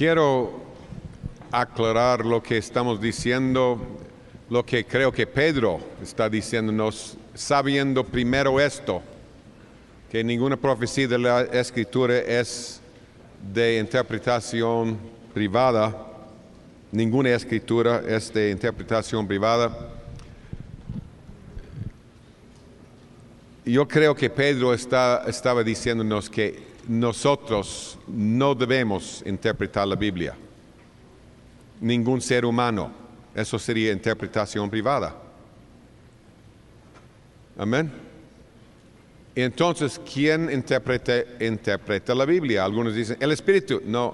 Quiero aclarar lo que estamos diciendo, lo que creo que Pedro está diciéndonos, sabiendo primero esto, que ninguna profecía de la Escritura es de interpretación privada, ninguna escritura es de interpretación privada. Yo creo que Pedro estaba diciéndonos que nosotros no debemos interpretar la Biblia. Ningún ser humano. Eso sería interpretación privada. Amén. Entonces, ¿quién interpreta la Biblia? Algunos dicen, el Espíritu. No.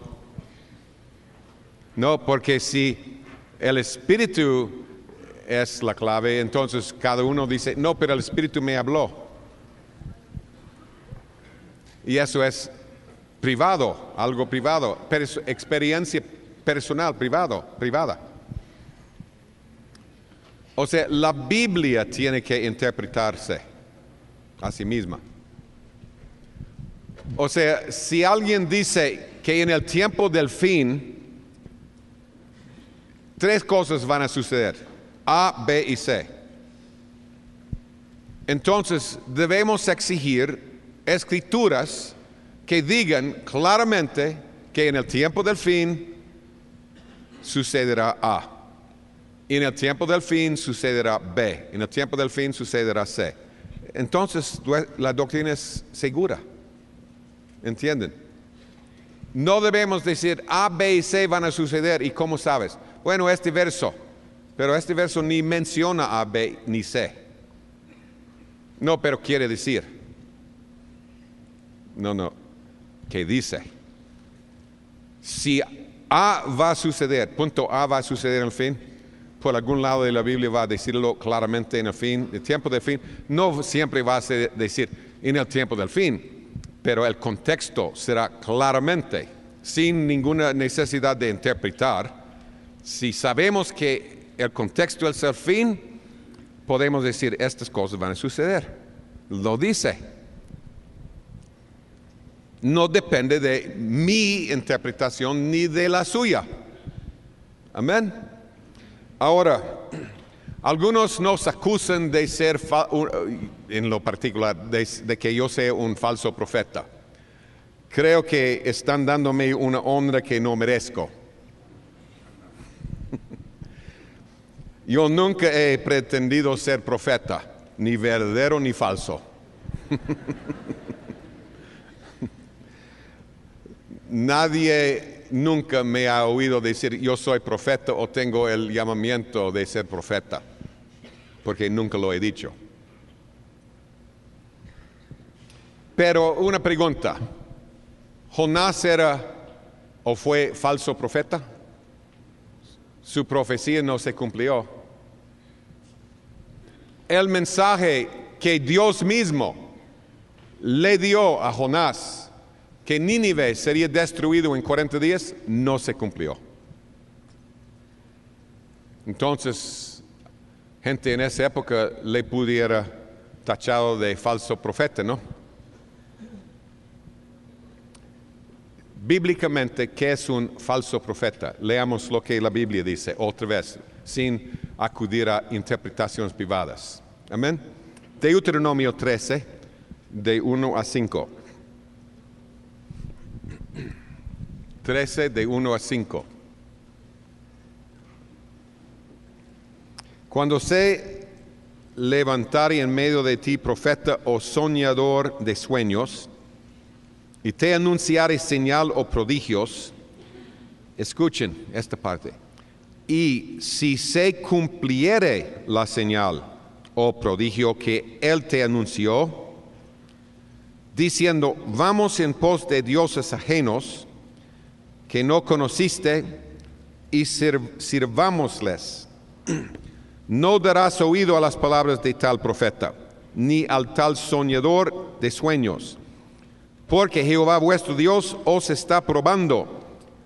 No, porque si el Espíritu es la clave, entonces cada uno dice, no, pero el Espíritu me habló. Y eso es privado, algo privado, experiencia personal, privada. O sea, la Biblia tiene que interpretarse a sí misma. O sea, si alguien dice que en el tiempo del fin, 3 cosas van a suceder, A, B y C. Entonces, debemos exigir escrituras que digan claramente que en el tiempo del fin sucederá A, y en el tiempo del fin sucederá B, en el tiempo del fin sucederá C. Entonces la doctrina es segura. ¿Entienden? No debemos decir A, B y C van a suceder. ¿Y cómo sabes? Bueno, este verso, pero este verso ni menciona A, B ni C. No, pero quiere decir. No. ¿Qué dice? Si A va a suceder, punto A va a suceder en el fin, por algún lado de la Biblia va a decirlo claramente en el fin, el tiempo del fin. No siempre va a decir en el tiempo del fin, pero el contexto será claramente, sin ninguna necesidad de interpretar. Si sabemos que el contexto es el fin, podemos decir estas cosas van a suceder. Lo dice. No depende de mi interpretación ni de la suya. Amén. Ahora, algunos nos acusan de ser, en lo particular, de que yo sea un falso profeta. Creo que están dándome una honra que no merezco. Yo nunca he pretendido ser profeta, ni verdadero ni falso. Nadie nunca me ha oído decir yo soy profeta o tengo el llamamiento de ser profeta, porque nunca lo he dicho. Pero una pregunta, ¿Jonás era o fue falso profeta? Su profecía no se cumplió. El mensaje que Dios mismo le dio a Jonás, que Nínive sería destruido en 40 días, no se cumplió. Entonces, gente en esa época le pudiera tachado de falso profeta, ¿no? Bíblicamente, ¿qué es un falso profeta? Leamos lo que la Biblia dice otra vez, sin acudir a interpretaciones privadas. Amén. Deuteronomio 13, de 1 a 5. 13 de 1 a 5. Cuando se levantare en medio de ti profeta o soñador de sueños, y te anunciare señal o prodigios, escuchen esta parte, y si se cumpliere la señal o prodigio que él te anunció, diciendo, vamos en pos de dioses ajenos, que no conociste, y sirvámosles. No darás oído a las palabras de tal profeta, ni al tal soñador de sueños, porque Jehová vuestro Dios os está probando,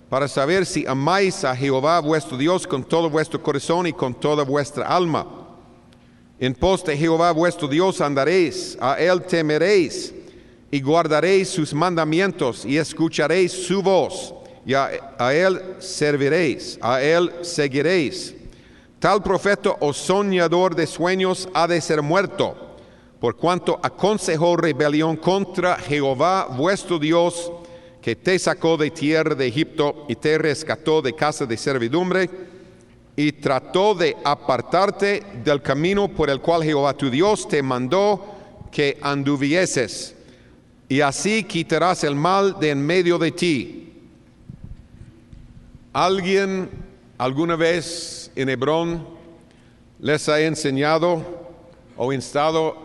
para saber si amáis a Jehová vuestro Dios con todo vuestro corazón y con toda vuestra alma. En pos de Jehová vuestro Dios andaréis, a él temeréis, y guardaréis sus mandamientos, y escucharéis su voz, y a él serviréis, a él seguiréis. Tal profeta o soñador de sueños ha de ser muerto, por cuanto aconsejó rebelión contra Jehová vuestro Dios, que te sacó de tierra de Egipto y te rescató de casa de servidumbre, y trató de apartarte del camino por el cual Jehová tu Dios te mandó que anduvieses, y así quitarás el mal de en medio de ti. ¿Alguien alguna vez en Hebrón les ha enseñado o instado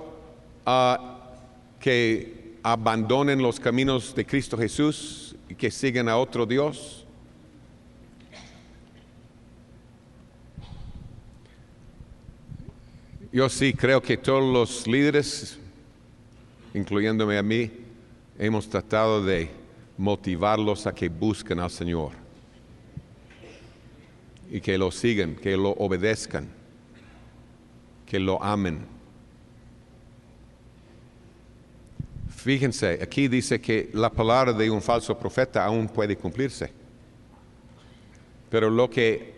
a que abandonen los caminos de Cristo Jesús y que sigan a otro Dios? Yo sí creo que todos los líderes, incluyéndome a mí, hemos tratado de motivarlos a que busquen al Señor y que lo sigan, que lo obedezcan, que lo amen. Fíjense, aquí dice que la palabra de un falso profeta aún puede cumplirse, pero lo que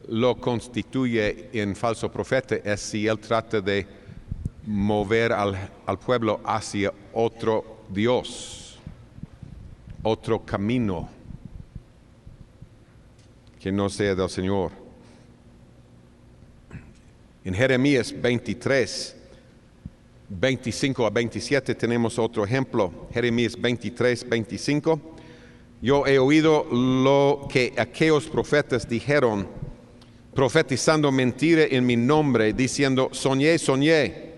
lo constituye en falso profeta es si él trata de mover al pueblo hacia otro Dios, otro camino que no sea del Señor. En Jeremías 23, 25 a 27 tenemos otro ejemplo. Jeremías 23, 25. Yo he oído lo que aquellos profetas dijeron, profetizando mentira en mi nombre, diciendo, soñé, soñé.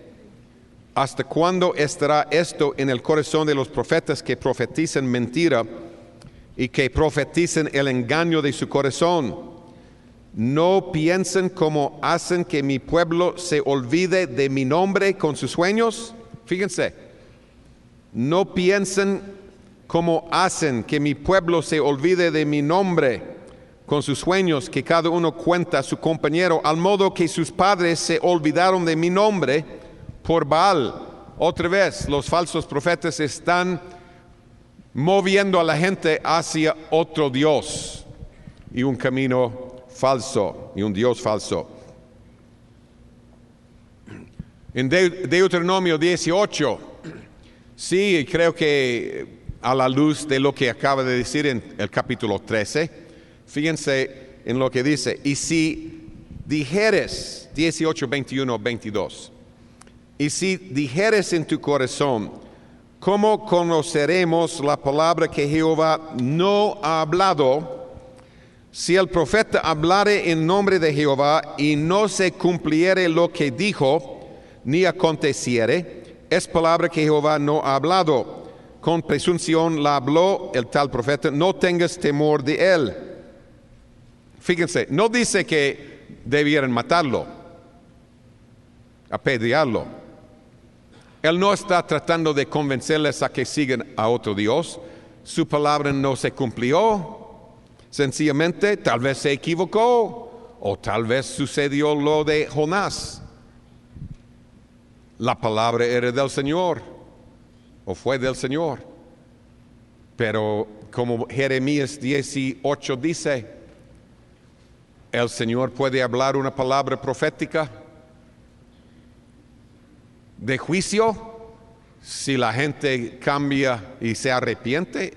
¿Hasta cuándo estará esto en el corazón de los profetas que profetizan mentira y que profetizan el engaño de su corazón? ¿No piensan como hacen que mi pueblo se olvide de mi nombre con sus sueños? Fíjense, no piensan como hacen que mi pueblo se olvide de mi nombre con sus sueños, que cada uno cuenta a su compañero, al modo que sus padres se olvidaron de mi nombre por Baal. Otra vez, los falsos profetas están moviendo a la gente hacia otro Dios y un camino falso y un Dios falso. En Deuteronomio 18, sí, creo que a la luz de lo que acaba de decir en el capítulo 13, fíjense en lo que dice, y si dijeres, 18, 21, 22, y si dijeres en tu corazón, ¿cómo conoceremos la palabra que Jehová no ha hablado? Si el profeta hablare en nombre de Jehová y no se cumpliere lo que dijo, ni aconteciere, es palabra que Jehová no ha hablado. Con presunción la habló el tal profeta, no tengas temor de él. Fíjense, no dice que debieran matarlo, apedrearlo. Él no está tratando de convencerles a que sigan a otro Dios. Su palabra no se cumplió. Sencillamente, tal vez se equivocó, o tal vez sucedió lo de Jonás. La palabra era del Señor, o fue del Señor. Pero como Jeremías 18 dice, el Señor puede hablar una palabra profética de juicio. Si la gente cambia y se arrepiente,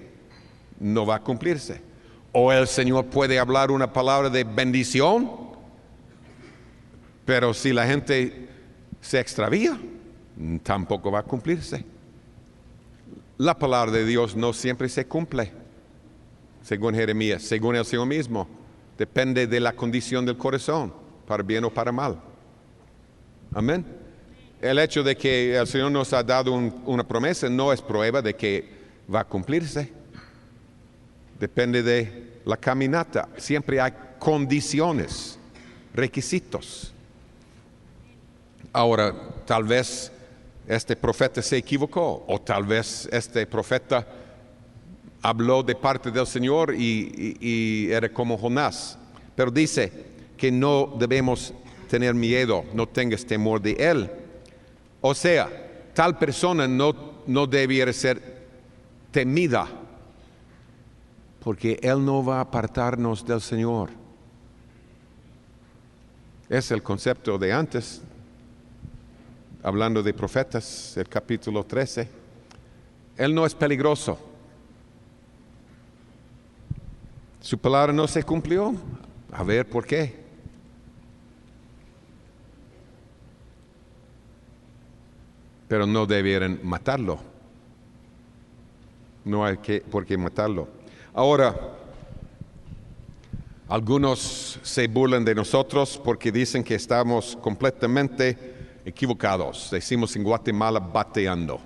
no va a cumplirse. O el Señor puede hablar una palabra de bendición, pero si la gente se extravía, tampoco va a cumplirse. La palabra de Dios no siempre se cumple, según Jeremías, según el Señor mismo. Depende de la condición del corazón, para bien o para mal. Amén. El hecho de que el Señor nos ha dado una promesa no es prueba de que va a cumplirse. Depende de la caminata. Siempre hay condiciones, requisitos. Ahora, tal vez este profeta se equivocó, o tal vez este profeta habló de parte del Señor y era como Jonás. Pero dice que no debemos tener miedo, no tengas temor de él. O sea, tal persona no debiera ser temida porque Él no va a apartarnos del Señor. Es el concepto de antes, hablando de profetas, el capítulo 13. Él no es peligroso. Su palabra no se cumplió. A ver, ¿por qué? Pero no debieran matarlo. No hay por qué matarlo. Ahora, algunos se burlan de nosotros porque dicen que estamos completamente equivocados. Decimos en Guatemala bateando.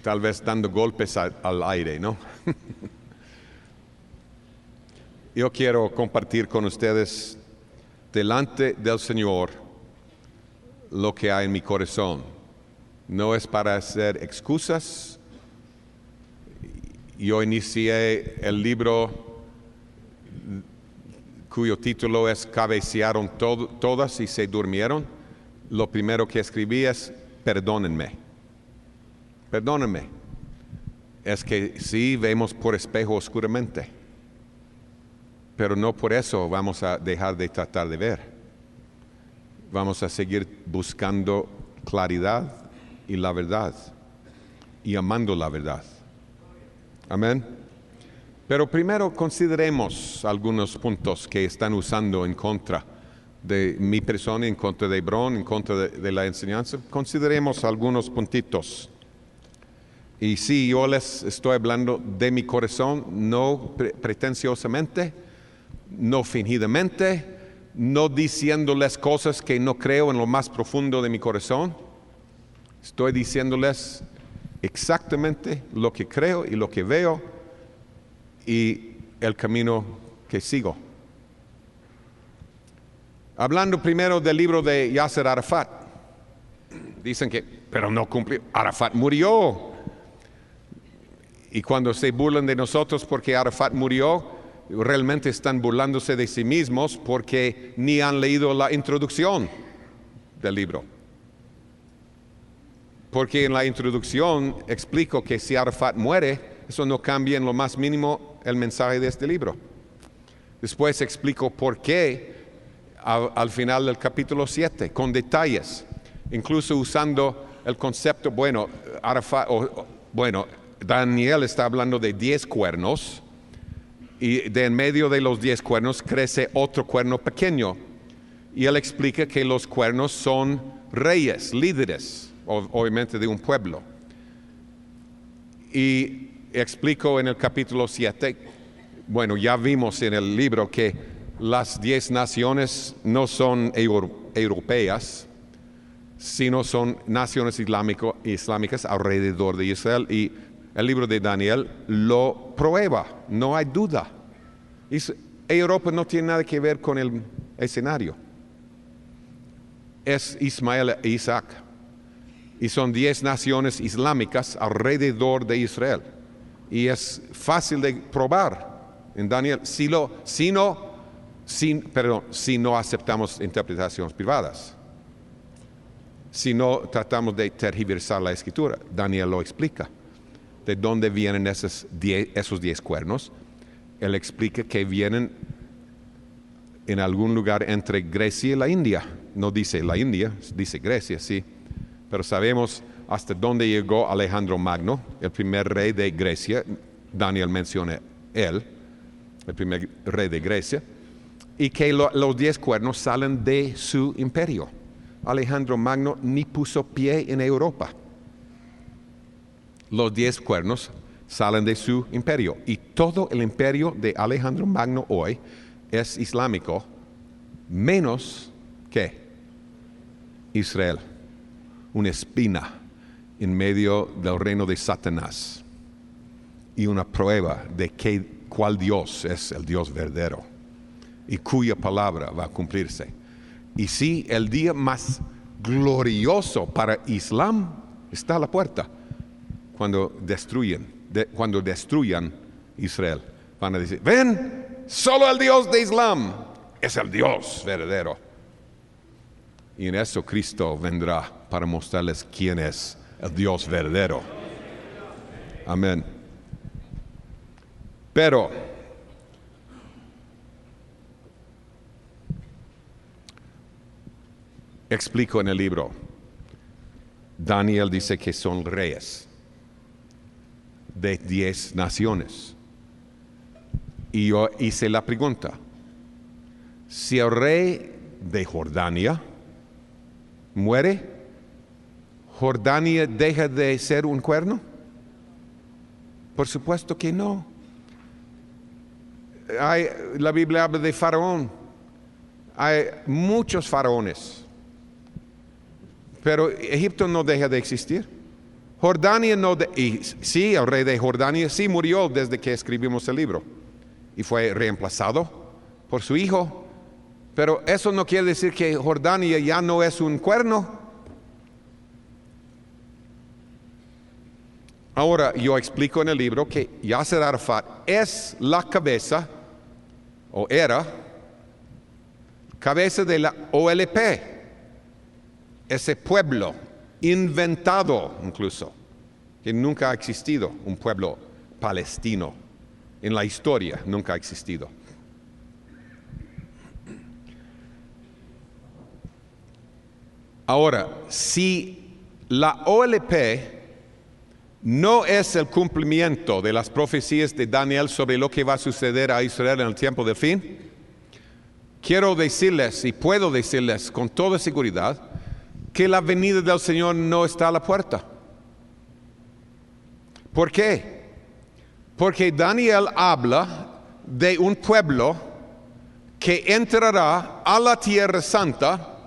Tal vez dando golpes al aire, ¿no? Yo quiero compartir con ustedes delante del Señor lo que hay en mi corazón. No es para hacer excusas. Yo inicié el libro cuyo título es Cabecearon todas y se durmieron. Lo primero que escribí es perdónenme. Perdónenme. Es que sí vemos por espejo oscuramente, pero no por eso vamos a dejar de tratar de ver. Vamos a seguir buscando claridad y la verdad y amando la verdad. Amén. Pero primero consideremos algunos puntos que están usando en contra de mi persona, en contra de Hebrón, en contra de la enseñanza. Consideremos algunos puntitos. Y sí, yo les estoy hablando de mi corazón, no pretenciosamente, no fingidamente, no diciéndoles cosas que no creo en lo más profundo de mi corazón. Estoy diciéndoles exactamente lo que creo y lo que veo y el camino que sigo. Hablando primero del libro de Yasser Arafat. Dicen que, pero no cumplió. Arafat murió. Y cuando se burlan de nosotros porque Arafat murió, realmente están burlándose de sí mismos porque ni han leído la introducción del libro. Porque en la introducción explico que si Arafat muere, eso no cambia en lo más mínimo el mensaje de este libro. Después explico por qué al final del capítulo 7, con detalles, incluso usando el concepto, Daniel está hablando de 10 cuernos y de en medio de los 10 cuernos crece otro cuerno pequeño. Y él explica que los cuernos son reyes, líderes, obviamente de un pueblo. Y explico en el capítulo 7, ya vimos en el libro que las 10 naciones no son europeas, sino son naciones islámicas alrededor de Israel, y el libro de Daniel lo prueba, no hay duda. Europa no tiene nada que ver con el escenario. Es Ismael e Isaac. Y son 10 naciones islámicas alrededor de Israel. Y es fácil de probar en Daniel si no aceptamos interpretaciones privadas. Si no tratamos de tergiversar la escritura. Daniel lo explica. De dónde vienen esos 10 cuernos. Él explica que vienen en algún lugar entre Grecia y la India. No dice la India, dice Grecia, sí. Pero sabemos hasta dónde llegó Alejandro Magno, el primer rey de Grecia. Daniel menciona él, el primer rey de Grecia. Y que los 10 cuernos salen de su imperio. Alejandro Magno ni puso pie en Europa. Los 10 cuernos salen de su imperio. Y todo el imperio de Alejandro Magno hoy es islámico, menos que Israel. Una espina en medio del reino de Satanás. Y una prueba de cuál Dios es el Dios verdadero. Y cuya palabra va a cumplirse. Y sí, el día más glorioso para Islam está a la puerta. Cuando destruyan Israel, van a decir, ven, solo el Dios de Islam es el Dios verdadero. Y en eso Cristo vendrá para mostrarles quién es el Dios verdadero. Amén. Pero explico en el libro, Daniel dice que son reyes de 10 naciones. Y yo hice la pregunta, si el rey de Jordania muere, ¿Jordania deja de ser un cuerno? Por supuesto que no. La Biblia habla de Faraón. Hay muchos faraones. Pero Egipto no deja de existir. Jordania no. Y sí, el rey de Jordania sí murió desde que escribimos el libro. Y fue reemplazado por su hijo. Pero eso no quiere decir que Jordania ya no es un cuerno. Ahora yo explico en el libro que Yasser Arafat es la cabeza, o era, cabeza de la OLP, ese pueblo inventado incluso, que nunca ha existido, un pueblo palestino, en la historia nunca ha existido. Ahora, si la OLP no es el cumplimiento de las profecías de Daniel sobre lo que va a suceder a Israel en el tiempo del fin, quiero decirles y puedo decirles con toda seguridad que la venida del Señor no está a la puerta. ¿Por qué? Porque Daniel habla de un pueblo que entrará a la Tierra Santa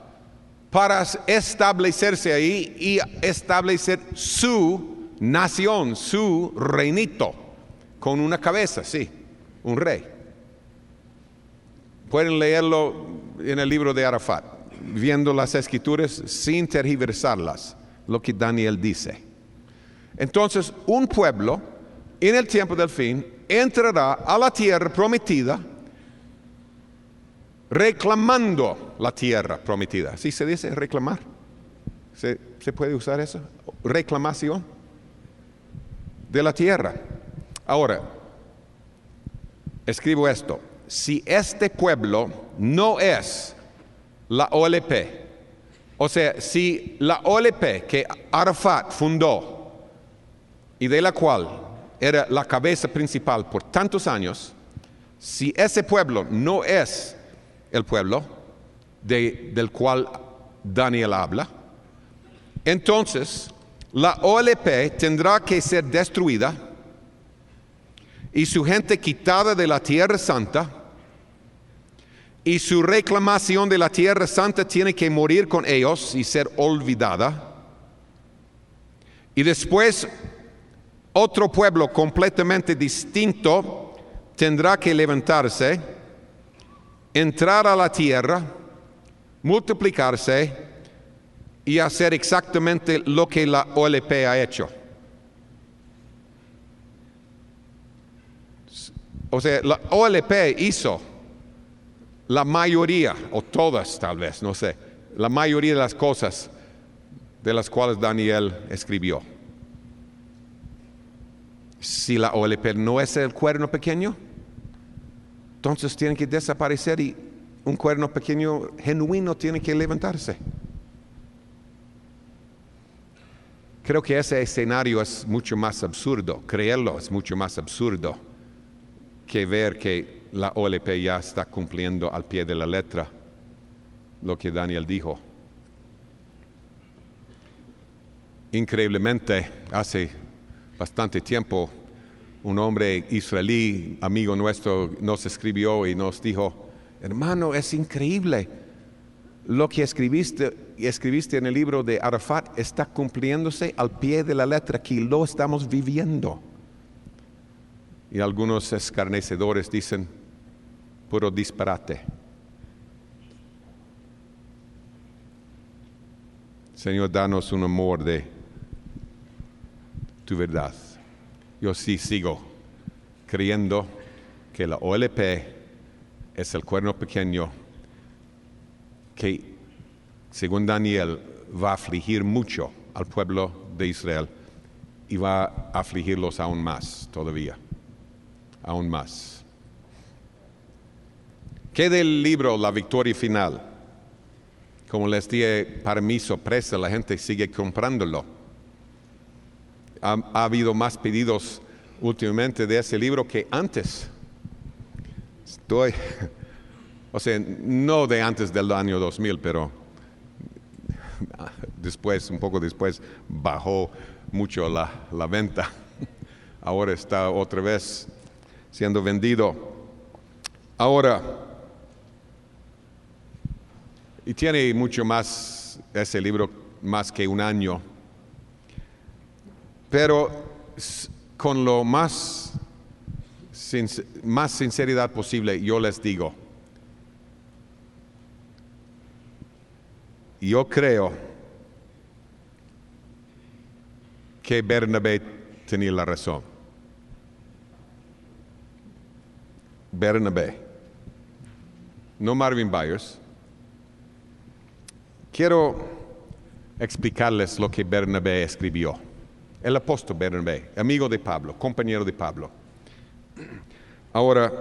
para establecerse ahí y establecer su nación, su reinito, con una cabeza, sí, un rey. Pueden leerlo en el libro de Arafat, viendo las escrituras sin tergiversarlas, lo que Daniel dice. Entonces, un pueblo, en el tiempo del fin, entrará a la tierra prometida, reclamando la tierra prometida. ¿Sí se dice reclamar? ¿Se puede usar eso? Reclamación de la tierra. Ahora, escribo esto. Si este pueblo no es la OLP, o sea, si la OLP que Arafat fundó y de la cual era la cabeza principal por tantos años, si ese pueblo no es el pueblo del cual Daniel habla, entonces la OLP tendrá que ser destruida y su gente quitada de la Tierra Santa, y su reclamación de la Tierra Santa tiene que morir con ellos y ser olvidada. Y después otro pueblo completamente distinto tendrá que levantarse, entrar a la tierra, multiplicarse y hacer exactamente lo que la OLP ha hecho. O sea, la OLP hizo la mayoría, o todas tal vez, no sé, la mayoría de las cosas de las cuales Daniel escribió. Si la OLP no es el cuerno pequeño, entonces tiene que desaparecer y un cuerno pequeño genuino tiene que levantarse. Creo que ese escenario es mucho más absurdo, creerlo es mucho más absurdo que ver que la OLP ya está cumpliendo al pie de la letra lo que Daniel dijo. Increíblemente, hace bastante tiempo, un hombre israelí, amigo nuestro, nos escribió y nos dijo: hermano, es increíble, lo que escribiste en el libro de Arafat está cumpliéndose al pie de la letra, que lo estamos viviendo. Y algunos escarnecedores dicen: puro disparate. Señor, danos un amor de tu verdad. Yo sí sigo creyendo que la OLP es el cuerno pequeño que, según Daniel, va a afligir mucho al pueblo de Israel y va a afligirlos aún más todavía, aún más. ¿Qué del libro La Victoria Final? Como les dije, para mi sorpresa, la gente sigue comprándolo. Ha habido más pedidos últimamente de ese libro que antes. O sea, no de antes del año 2000, pero después, un poco después, bajó mucho la venta. Ahora está otra vez siendo vendido. Ahora, y tiene mucho más ese libro, más que un año. Pero con lo más sinceridad posible, yo les digo, yo creo que Bernabé tenía la razón. Bernabé, no Marvin Byers. Quiero explicarles lo que Bernabé escribió. El apóstol Bernabé, amigo de Pablo, compañero de Pablo. Ahora,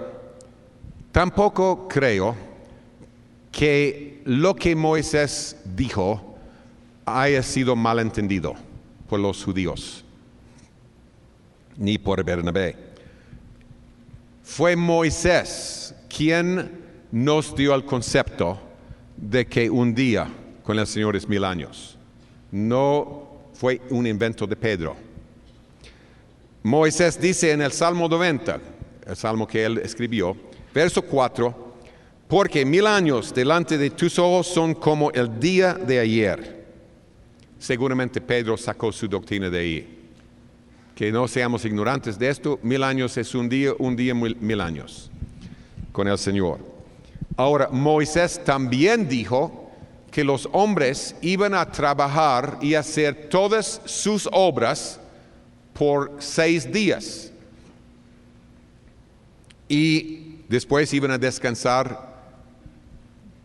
tampoco creo que lo que Moisés dijo haya sido malentendido por los judíos, ni por Bernabé. Fue Moisés quien nos dio el concepto de que un día con el Señor es 1000 años. No fue un invento de Pedro. Moisés dice en el Salmo 90, el salmo que él escribió, verso 4, porque 1000 años delante de tus ojos son como el día de ayer. Seguramente Pedro sacó su doctrina de ahí. Que no seamos ignorantes de esto, 1000 años es un día 1000 años con el Señor. Ahora, Moisés también dijo que los hombres iban a trabajar y hacer todas sus obras por 6 días. Y después iban a descansar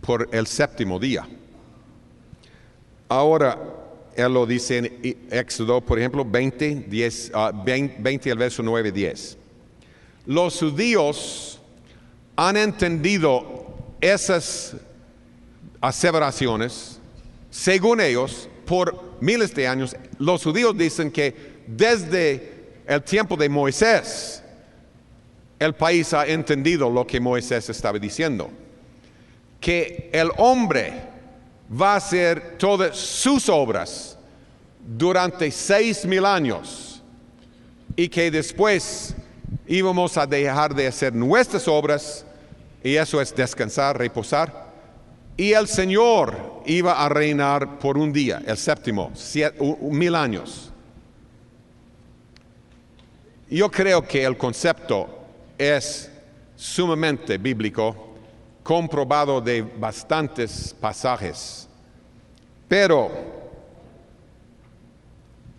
por el 7º día. Ahora, él lo dice en Éxodo, por ejemplo, 20 al verso 9, 10. Los judíos han entendido esas aseveraciones, según ellos, por miles de años. Los judíos dicen que desde el tiempo de Moisés, el país ha entendido lo que Moisés estaba diciendo, que el hombre va a hacer todas sus obras durante 6000 años y que después íbamos a dejar de hacer nuestras obras, y eso es descansar, reposar, y el Señor iba a reinar por un día, el 7º, 1000 años. Yo creo que el concepto es sumamente bíblico, comprobado de bastantes pasajes, pero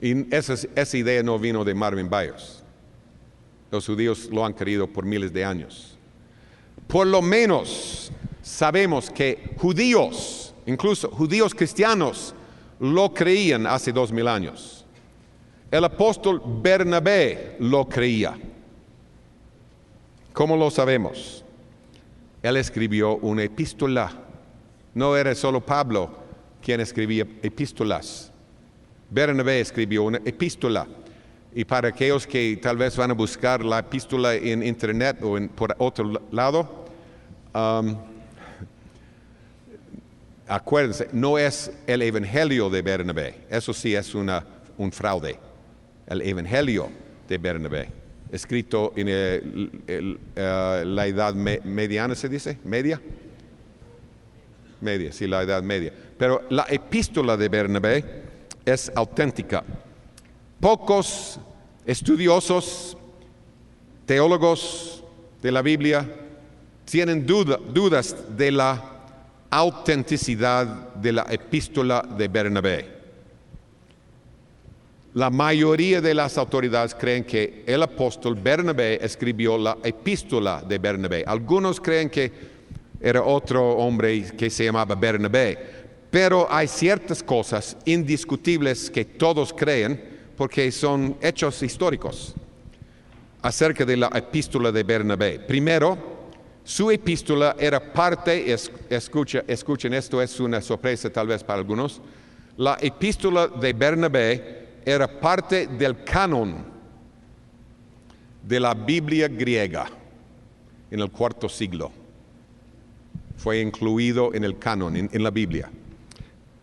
esa idea no vino de Marvin Byers. Los judíos lo han querido por miles de años. Por lo menos sabemos que judíos, incluso judíos cristianos, lo creían hace 2000 años. El apóstol Bernabé lo creía. ¿Cómo lo sabemos? Él escribió una epístola. No era solo Pablo quien escribía epístolas. Bernabé escribió una epístola. Y para aquellos que tal vez van a buscar la epístola en internet o por otro lado, acuérdense, no es el evangelio de Bernabé. Eso sí es un fraude. El evangelio de Bernabé, escrito en la edad mediana, ¿se dice? ¿Media? Media, sí, la edad media. Pero la epístola de Bernabé es auténtica. Pocos estudiosos, teólogos de la Biblia, tienen dudas de la autenticidad de la epístola de Bernabé. La mayoría de las autoridades creen que el apóstol Bernabé escribió la epístola de Bernabé. Algunos creen que era otro hombre que se llamaba Bernabé, pero hay ciertas cosas indiscutibles que todos creen. porque son hechos históricos acerca de la epístola de Bernabé. Primero, su epístola era parte, escuchen, esto es una sorpresa tal vez para algunos, la epístola de Bernabé era parte del canon de la Biblia griega en el cuarto siglo. Fue incluido en el canon, en la Biblia,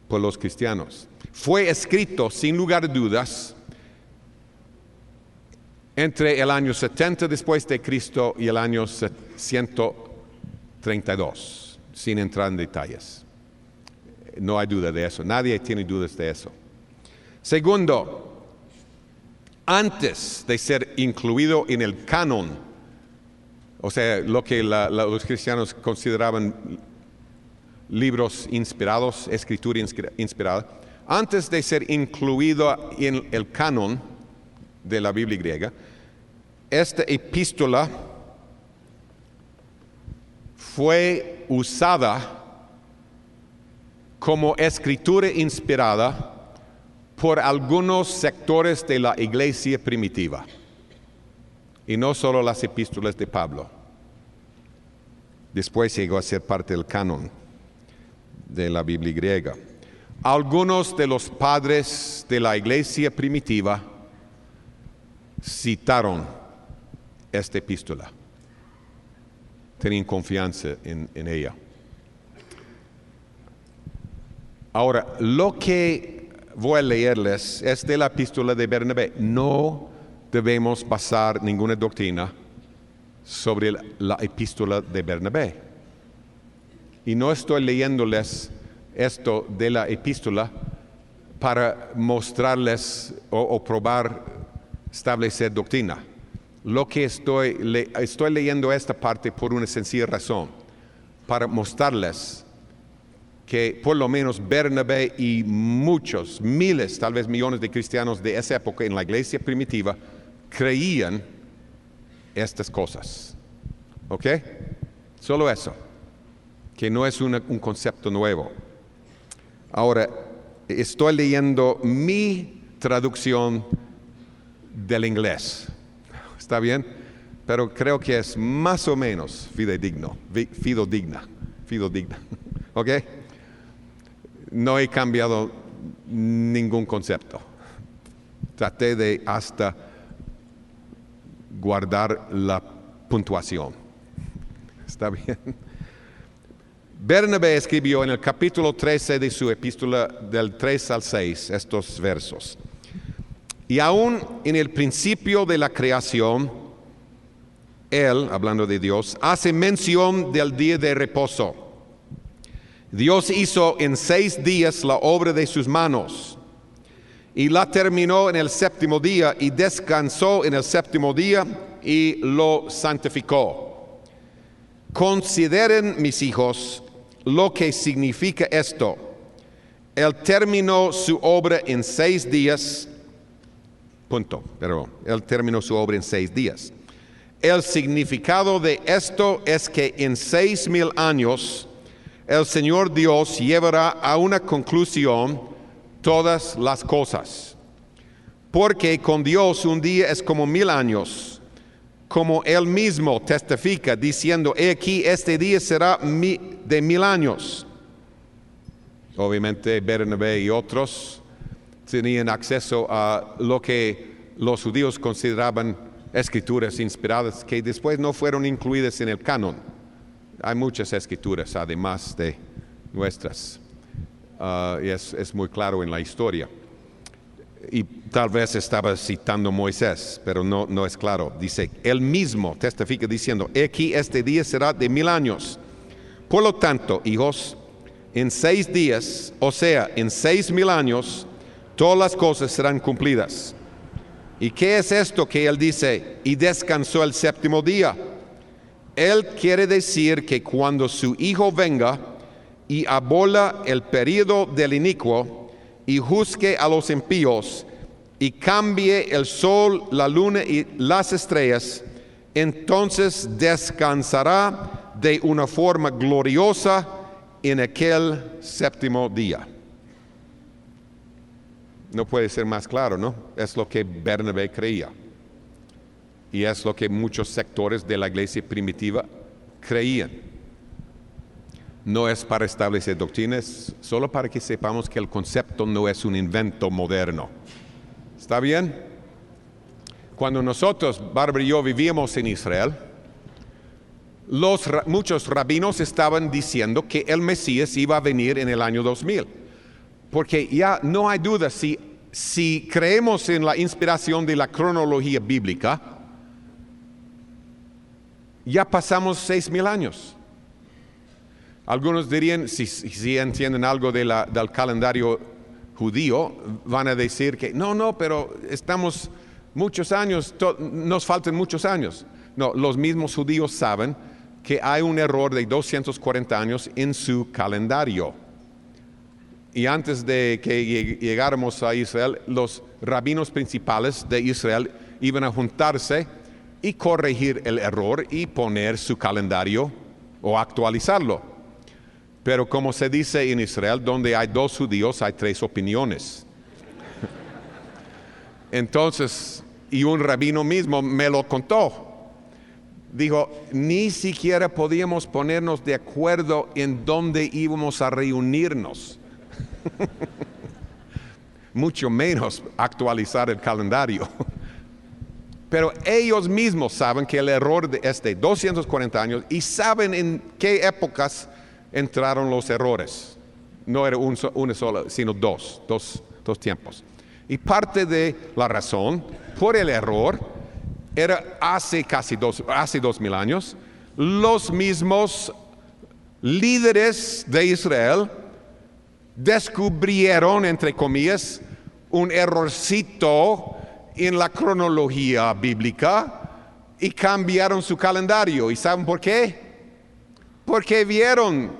por los cristianos. Fue escrito, sin lugar a dudas, entre el año 70 después de Cristo y el año 132, sin entrar en detalles. No hay duda de eso, nadie tiene dudas de eso. Segundo, antes de ser incluido en el canon, o sea, lo que los cristianos consideraban libros inspirados, escritura inspirada, antes de ser incluido en el canon de la Biblia griega, esta epístola fue usada como escritura inspirada por algunos sectores de la iglesia primitiva, y no solo las epístolas de Pablo. Después llegó a ser parte del canon de la Biblia griega. Algunos de los padres de la iglesia primitiva citaron esta epístola. Tenían confianza en ella. Ahora, lo que voy a leerles es de la epístola de Bernabé. No debemos basar ninguna doctrina sobre la epístola de Bernabé. Y no estoy leyéndoles esto de la epístola para mostrarles o probar, establecer doctrina. Lo que estoy leyendo esta parte por una sencilla razón, para mostrarles que por lo menos Bernabé y muchos, miles, tal vez millones de cristianos de esa época en la iglesia primitiva creían estas cosas. ¿Ok? Solo eso, que no es un concepto nuevo. Ahora, estoy leyendo mi traducción del inglés. ¿Está bien? Pero creo que es más o menos fidedigna. ¿Ok? No he cambiado ningún concepto. Traté de hasta guardar la puntuación. ¿Está bien? Bernabé escribió en el capítulo 13 de su epístola del 3 al 6 estos versos. Y aún en el principio de la creación, él, hablando de Dios, hace mención del día de reposo. Dios hizo en 6 días la obra de sus manos y la terminó en el séptimo día y descansó en el séptimo día y lo santificó. Consideren, mis hijos, lo que significa esto. Él terminó su obra en 6 días. Él terminó su obra en 6 días. El significado de esto es que en 6,000 años el Señor Dios llevará a una conclusión todas las cosas. Porque con Dios un día es como 1,000 años, como Él mismo testifica, diciendo, he aquí este día será de 1,000 años. Obviamente Bernabé y otros tenían acceso a lo que los judíos consideraban escrituras inspiradas que después no fueron incluidas en el canon. Hay muchas escrituras además de nuestras, y es muy claro en la historia. Y tal vez estaba citando Moisés, pero no es claro. Dice, él mismo testifica diciendo, he aquí este día será de 1,000 años. Por lo tanto, hijos, en 6 días, o sea, en 6,000 años, todas las cosas serán cumplidas. ¿Y qué es esto que él dice? Y descansó el séptimo día. Él quiere decir que cuando su Hijo venga y abola el período del inicuo y juzgue a los impíos y cambie el sol, la luna y las estrellas, entonces descansará de una forma gloriosa en aquel séptimo día. No puede ser más claro, ¿no? Es lo que Bernabé creía. Y es lo que muchos sectores de la iglesia primitiva creían. No es para establecer doctrinas, solo para que sepamos que el concepto no es un invento moderno. ¿Está bien? Cuando nosotros, Bárbara y yo, vivíamos en Israel, muchos rabinos estaban diciendo que el Mesías iba a venir en el año 2000. Porque ya no hay duda, si creemos en la inspiración de la cronología bíblica, ya pasamos 6,000 años. Algunos dirían, si entienden algo del calendario judío, van a decir que no, pero estamos muchos años, nos faltan muchos años. No, los mismos judíos saben que hay un error de 240 años en su calendario. Y antes de que llegáramos a Israel, los rabinos principales de Israel iban a juntarse y corregir el error y poner su calendario o actualizarlo. Pero como se dice en Israel, donde hay 2 judíos hay 3 opiniones. Entonces, y un rabino mismo me lo contó. Dijo, ni siquiera podíamos ponernos de acuerdo en dónde íbamos a reunirnos. Mucho menos actualizar el calendario. Pero ellos mismos saben que el error es de 240 años y saben en qué épocas entraron los errores. No era una sola, sino dos tiempos. Y parte de la razón por el error era hace 2,000 años, los mismos líderes de Israel descubrieron, entre comillas, un errorcito en la cronología bíblica y cambiaron su calendario. ¿Y saben por qué? Porque vieron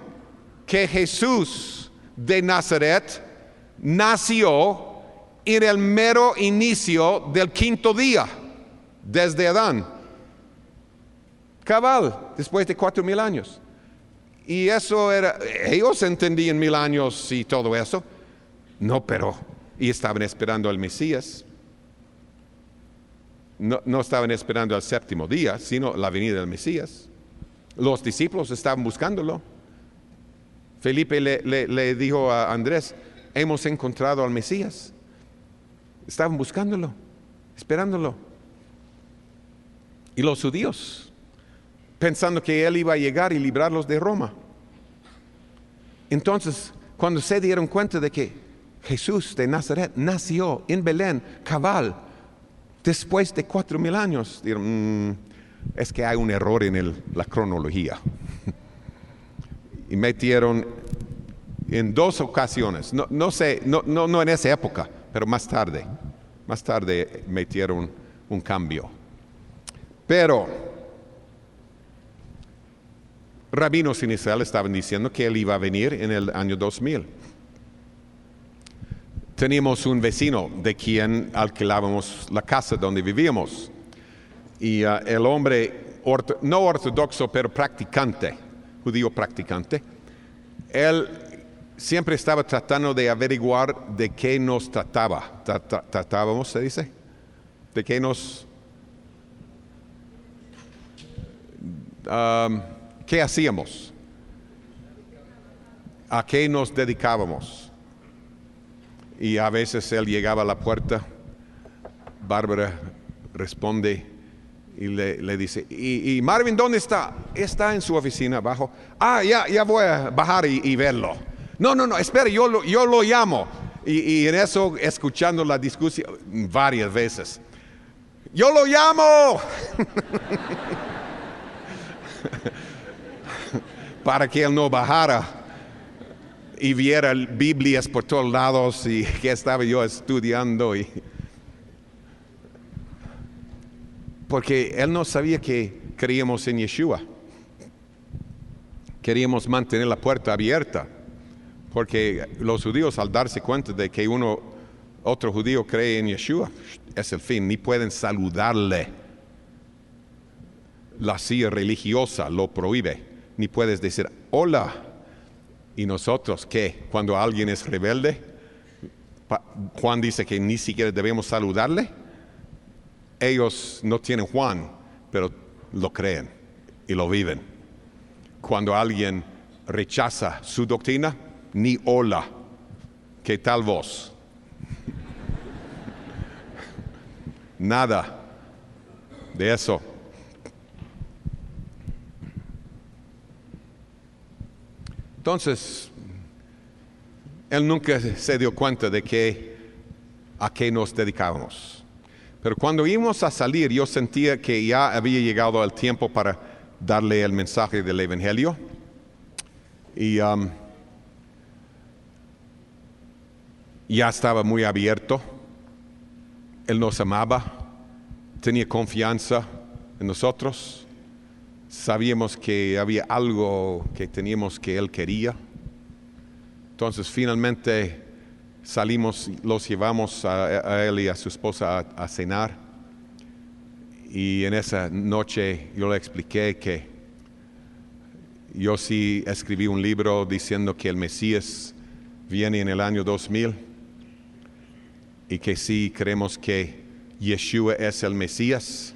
que Jesús de Nazaret nació en el mero inicio del 5º día, desde Adán. Cabal, después de 4,000 años. Y eso era, ellos entendían 1,000 años y todo eso. No, y estaban esperando al Mesías. No estaban esperando al 7º día, sino la venida del Mesías. Los discípulos estaban buscándolo. Felipe le dijo a Andrés, hemos encontrado al Mesías. Estaban buscándolo, esperándolo. Y los judíos, pensando que él iba a llegar y librarlos de Roma. Entonces, cuando se dieron cuenta de que Jesús de Nazaret nació en Belén, cabal, después de 4,000 años, dijeron, es que hay un error en la cronología. Y metieron en 2 ocasiones, no sé, no en esa época, pero más tarde metieron un cambio. Pero rabinos en Israel estaban diciendo que él iba a venir en el año 2000. Teníamos un vecino de quien alquilábamos la casa donde vivíamos. Y el hombre, no ortodoxo, pero practicante, judío practicante, él siempre estaba tratando de averiguar de qué nos tratábamos, se dice, de qué ¿qué hacíamos? ¿A qué nos dedicábamos? Y a veces él llegaba a la puerta, Bárbara responde y le dice, ¿y Marvin dónde está? Está en su oficina abajo. Ya voy a bajar y verlo. No, espera, yo lo llamo. Y en eso, escuchando la discusión varias veces, ¡yo lo llamo! Para que él no bajara y viera Biblias por todos lados y que estaba yo estudiando. Porque él no sabía que creíamos en Yeshua. Queríamos mantener la puerta abierta. Porque los judíos, al darse cuenta de que otro judío cree en Yeshua, es el fin, ni pueden saludarle. La silla religiosa lo prohíbe, ni puedes decir hola. ¿Y nosotros qué? Cuando alguien es rebelde, Juan dice que ni siquiera debemos saludarle. Ellos no tienen Juan, pero lo creen y lo viven. Cuando alguien rechaza su doctrina, ni hola, ¿qué tal vos? Nada de eso. Entonces, él nunca se dio cuenta de a qué nos dedicábamos. Pero cuando íbamos a salir, yo sentía que ya había llegado el tiempo para darle el mensaje del Evangelio. Y ya estaba muy abierto. Él nos amaba, tenía confianza en nosotros. Sabíamos que había algo que teníamos que él quería. Entonces finalmente salimos, los llevamos a él y a su esposa a cenar. Y en esa noche yo le expliqué que yo sí escribí un libro diciendo que el Mesías viene en el año 2000 y que sí creemos que Yeshua es el Mesías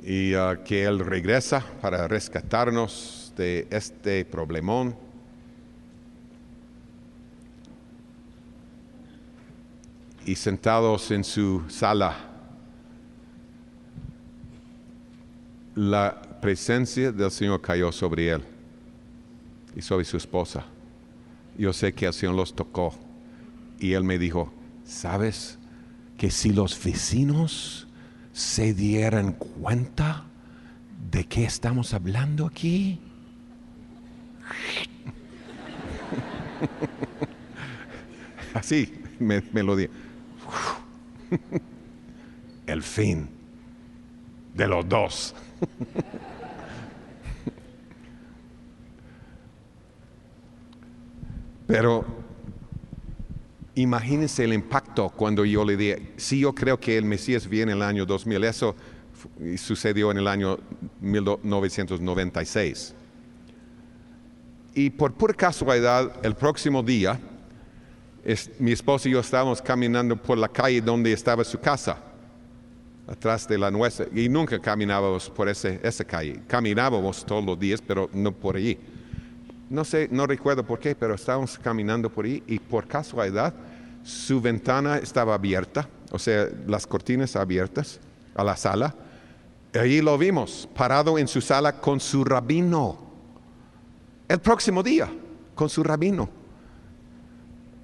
y que Él regresa para rescatarnos de este problemón. Y sentados en su sala, la presencia del Señor cayó sobre él y sobre su esposa. Yo sé que el Señor los tocó y él me dijo, ¿sabes que si los vecinos se dieran cuenta de qué estamos hablando aquí? Así me lo dijo. El fin de los dos. Pero imagínense el impacto cuando yo le dije, sí, yo creo que el Mesías viene en el año 2000. Eso sucedió en el año 1996. Y por pura casualidad, el próximo día, mi esposa y yo estábamos caminando por la calle donde estaba su casa, atrás de la nuestra, y nunca caminábamos por esa calle. Caminábamos todos los días, pero no por allí. No sé, no recuerdo por qué, pero estábamos caminando por allí y por casualidad su ventana estaba abierta, o sea, las cortinas abiertas a la sala. Y allí lo vimos, parado en su sala con su rabino. El próximo día, con su rabino.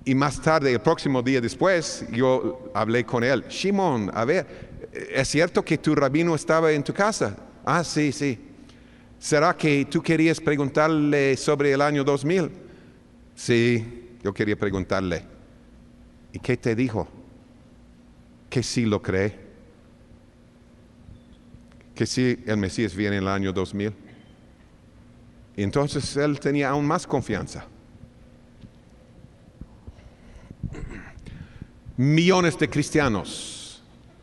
Y más tarde, el próximo día después, yo hablé con él. Shimon, a ver, ¿es cierto que tu rabino estaba en tu casa? Ah, sí, sí. ¿Será que tú querías preguntarle sobre el año 2000? Sí, yo quería preguntarle. ¿Y qué te dijo? Que sí lo cree. Que sí el Mesías viene en el año 2000. Y entonces él tenía aún más confianza. Millones de cristianos,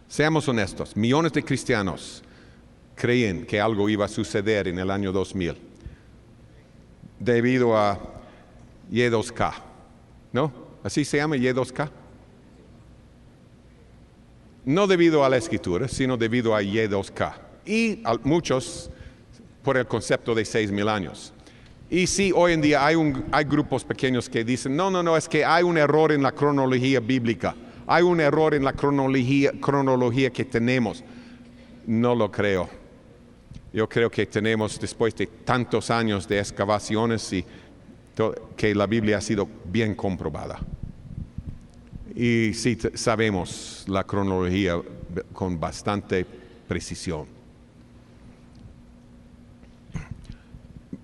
seamos honestos, millones de cristianos creen que algo iba a suceder en el año 2000 debido a Y2K, ¿no? ¿Así se llama Y2K? No debido a la escritura, sino debido a Y2K. Y a muchos por el concepto de 6,000 años. Y sí, hoy en día hay grupos pequeños que dicen, no, es que hay un error en la cronología bíblica. Hay un error en la cronología que tenemos. No lo creo. Yo creo que tenemos, después de tantos años de excavaciones, que la Biblia ha sido bien comprobada. Y sí, sabemos la cronología con bastante precisión.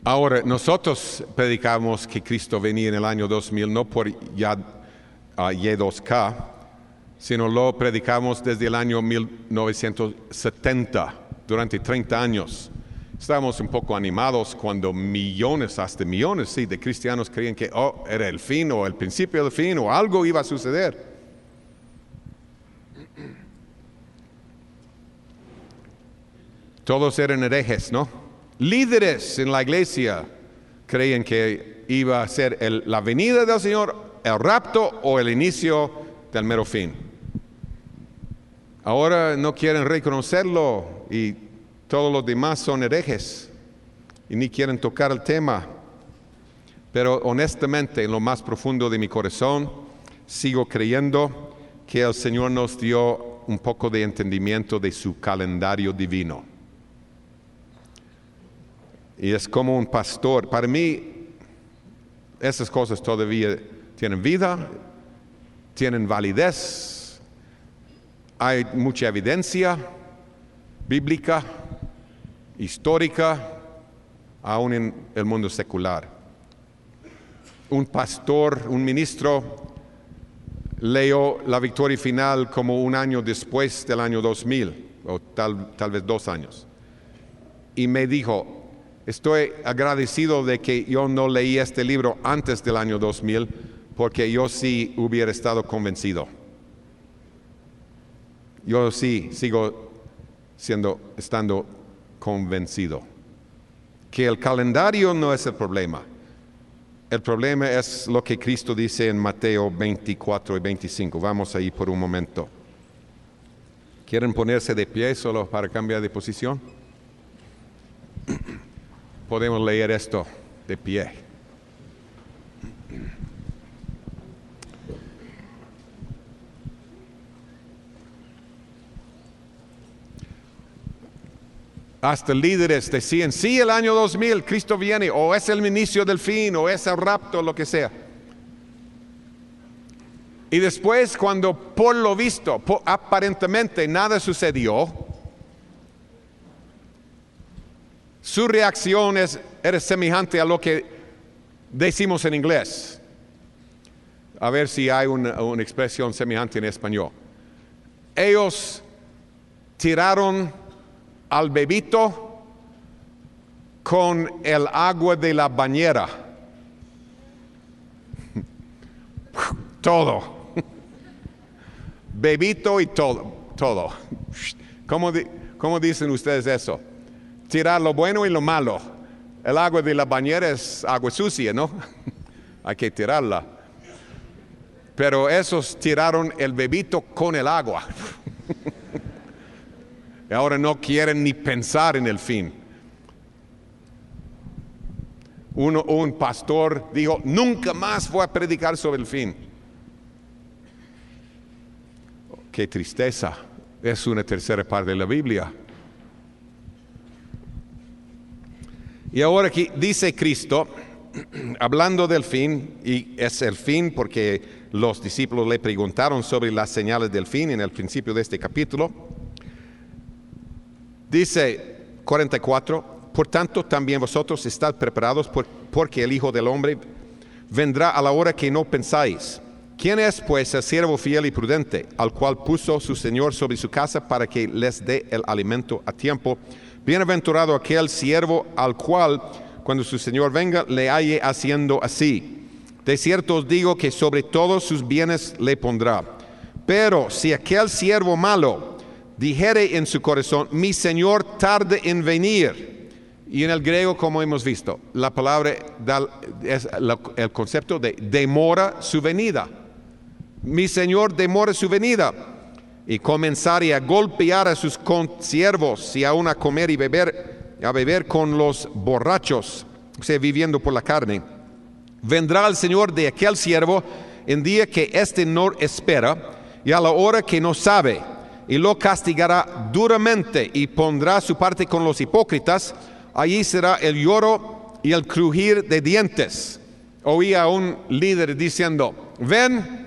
Ahora, nosotros predicamos que Cristo venía en el año 2000, no por Y2K, sino lo predicamos desde el año 1970, durante 30 años. Estábamos un poco animados cuando millones, hasta millones, de cristianos creían que era el fin o el principio del fin o algo iba a suceder. Todos eran herejes, ¿no? Líderes en la iglesia creían que iba a ser la venida del Señor el rapto o el inicio del mero fin. Ahora no quieren reconocerlo y todos los demás son herejes y ni quieren tocar el tema. Pero honestamente, en lo más profundo de mi corazón, sigo creyendo que el Señor nos dio un poco de entendimiento de su calendario divino. Y es como un pastor. Para mí, esas cosas todavía tienen vida, tienen validez. Hay mucha evidencia bíblica, histórica, aún en el mundo secular. Un pastor, un ministro, leyó la victoria final como un año después del año 2000, o tal vez 2 años. Y me dijo, estoy agradecido de que yo no leí este libro antes del año 2000, porque yo sí hubiera estado convencido. Yo sí sigo estando convencido que el calendario no es el problema. El problema es lo que Cristo dice en Mateo 24 y 25. Vamos ahí por un momento. ¿Quieren ponerse de pie solo para cambiar de posición? Podemos leer esto de pie. Hasta líderes decían, sí, el año 2000, Cristo viene, o es el inicio del fin, o es el rapto, lo que sea. Y después, cuando por lo visto, aparentemente nada sucedió, su reacción era semejante a lo que decimos en inglés. A ver si hay una expresión semejante en español. Ellos tiraron al bebito con el agua de la bañera. Todo. Bebito y todo. ¿Cómo dicen ustedes eso? Tirar lo bueno y lo malo. El agua de la bañera es agua sucia, ¿no? Hay que tirarla. Pero esos tiraron el bebito con el agua. Y ahora no quieren ni pensar en el fin. Un pastor dijo, nunca más voy a predicar sobre el fin. Qué tristeza. Es una tercera parte de la Biblia. Y ahora aquí dice Cristo, hablando del fin, y es el fin porque los discípulos le preguntaron sobre las señales del fin en el principio de este capítulo. Dice 44, por tanto también vosotros estad preparados porque el Hijo del Hombre vendrá a la hora que no pensáis. ¿Quién es pues el siervo fiel y prudente, al cual puso su Señor sobre su casa para que les dé el alimento a tiempo? Bienaventurado aquel siervo al cual, cuando su Señor venga, le halle haciendo así. De cierto os digo que sobre todos sus bienes le pondrá. Pero si aquel siervo malo dijere en su corazón, mi Señor tarde en venir. Y en el griego, como hemos visto, la palabra es el concepto de demora su venida. Mi Señor demora su venida. Y comenzare a golpear a sus consiervos y aún a comer y a beber con los borrachos, o sea, viviendo por la carne. Vendrá el Señor de aquel siervo en día que éste no espera y a la hora que no sabe, y lo castigará duramente y pondrá su parte con los hipócritas. Allí será el lloro y el crujir de dientes. Oí a un líder diciendo, ven,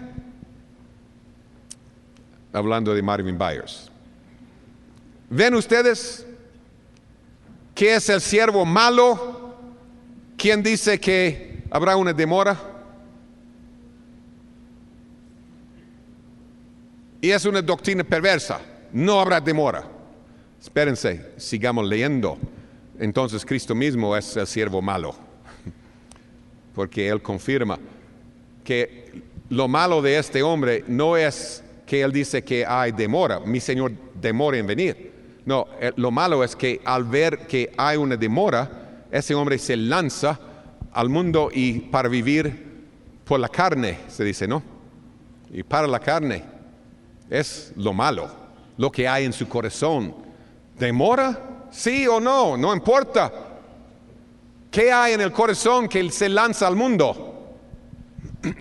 hablando de Marvin Byers, ven ustedes que es el siervo malo quien dice que habrá una demora. Y es una doctrina perversa. No habrá demora. Espérense, sigamos leyendo. Entonces Cristo mismo es el siervo malo. Porque Él confirma que lo malo de este hombre no es que Él dice que hay demora. Mi Señor demora en venir. No, lo malo es que al ver que hay una demora, ese hombre se lanza al mundo y para vivir por la carne, se dice, ¿no? Y para la carne es lo malo, lo que hay en su corazón. ¿Demora? Sí o no, no importa. ¿Qué hay en el corazón que se lanza al mundo?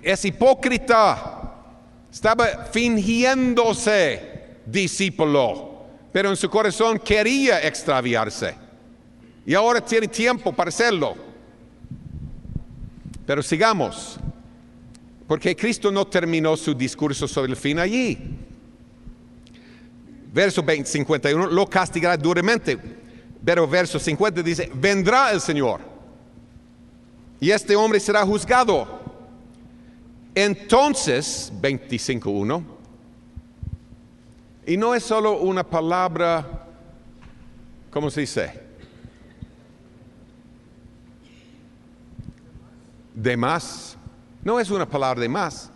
Es hipócrita. Estaba fingiéndose discípulo, pero en su corazón quería extraviarse. Y ahora tiene tiempo para hacerlo. Pero sigamos, porque Cristo no terminó su discurso sobre el fin allí. Verso 51, lo castigará duramente. Pero verso 50 dice, vendrá el Señor y este hombre será juzgado. Entonces, 25:1, y no es solo una palabra, ¿cómo se dice? De más. No es una palabra de más.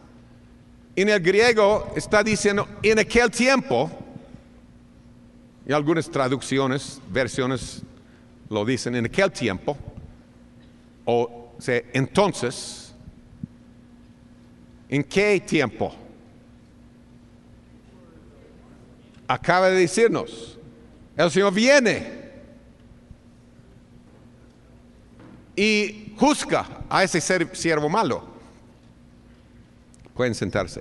En el griego está diciendo, en aquel tiempo, y algunas traducciones, versiones lo dicen, en aquel tiempo, o sea, entonces, ¿en qué tiempo? Acaba de decirnos, el Señor viene y juzga a ese siervo malo. Pueden sentarse.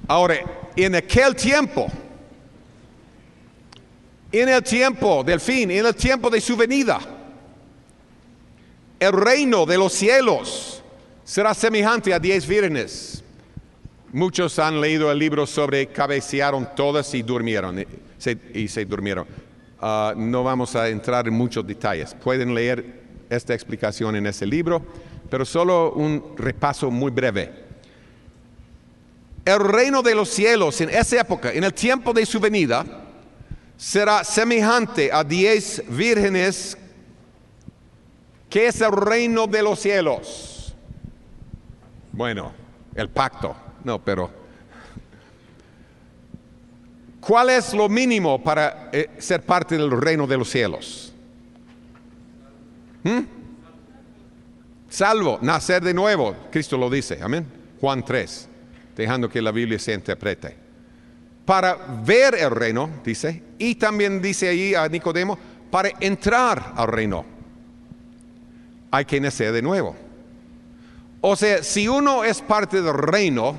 Ahora, en aquel tiempo, en el tiempo del fin, en el tiempo de su venida, el reino de los cielos será semejante a 10 vírgenes. Muchos han leído el libro sobre cabecearon todas y durmieron. Se durmieron. No vamos a entrar en muchos detalles. Pueden leer esta explicación en ese libro, pero solo un repaso muy breve. El reino de los cielos en esa época, en el tiempo de su venida, será semejante a 10 vírgenes. ¿Qué es el reino de los cielos? Bueno, el pacto. No, pero ¿cuál es lo mínimo para ser parte del reino de los cielos? Salvo, nacer de nuevo. Cristo lo dice, amén. Juan 3, dejando que la Biblia se interprete. Para ver el reino, dice, y también dice allí a Nicodemo, para entrar al reino, hay que nacer de nuevo. O sea, si uno es parte del reino,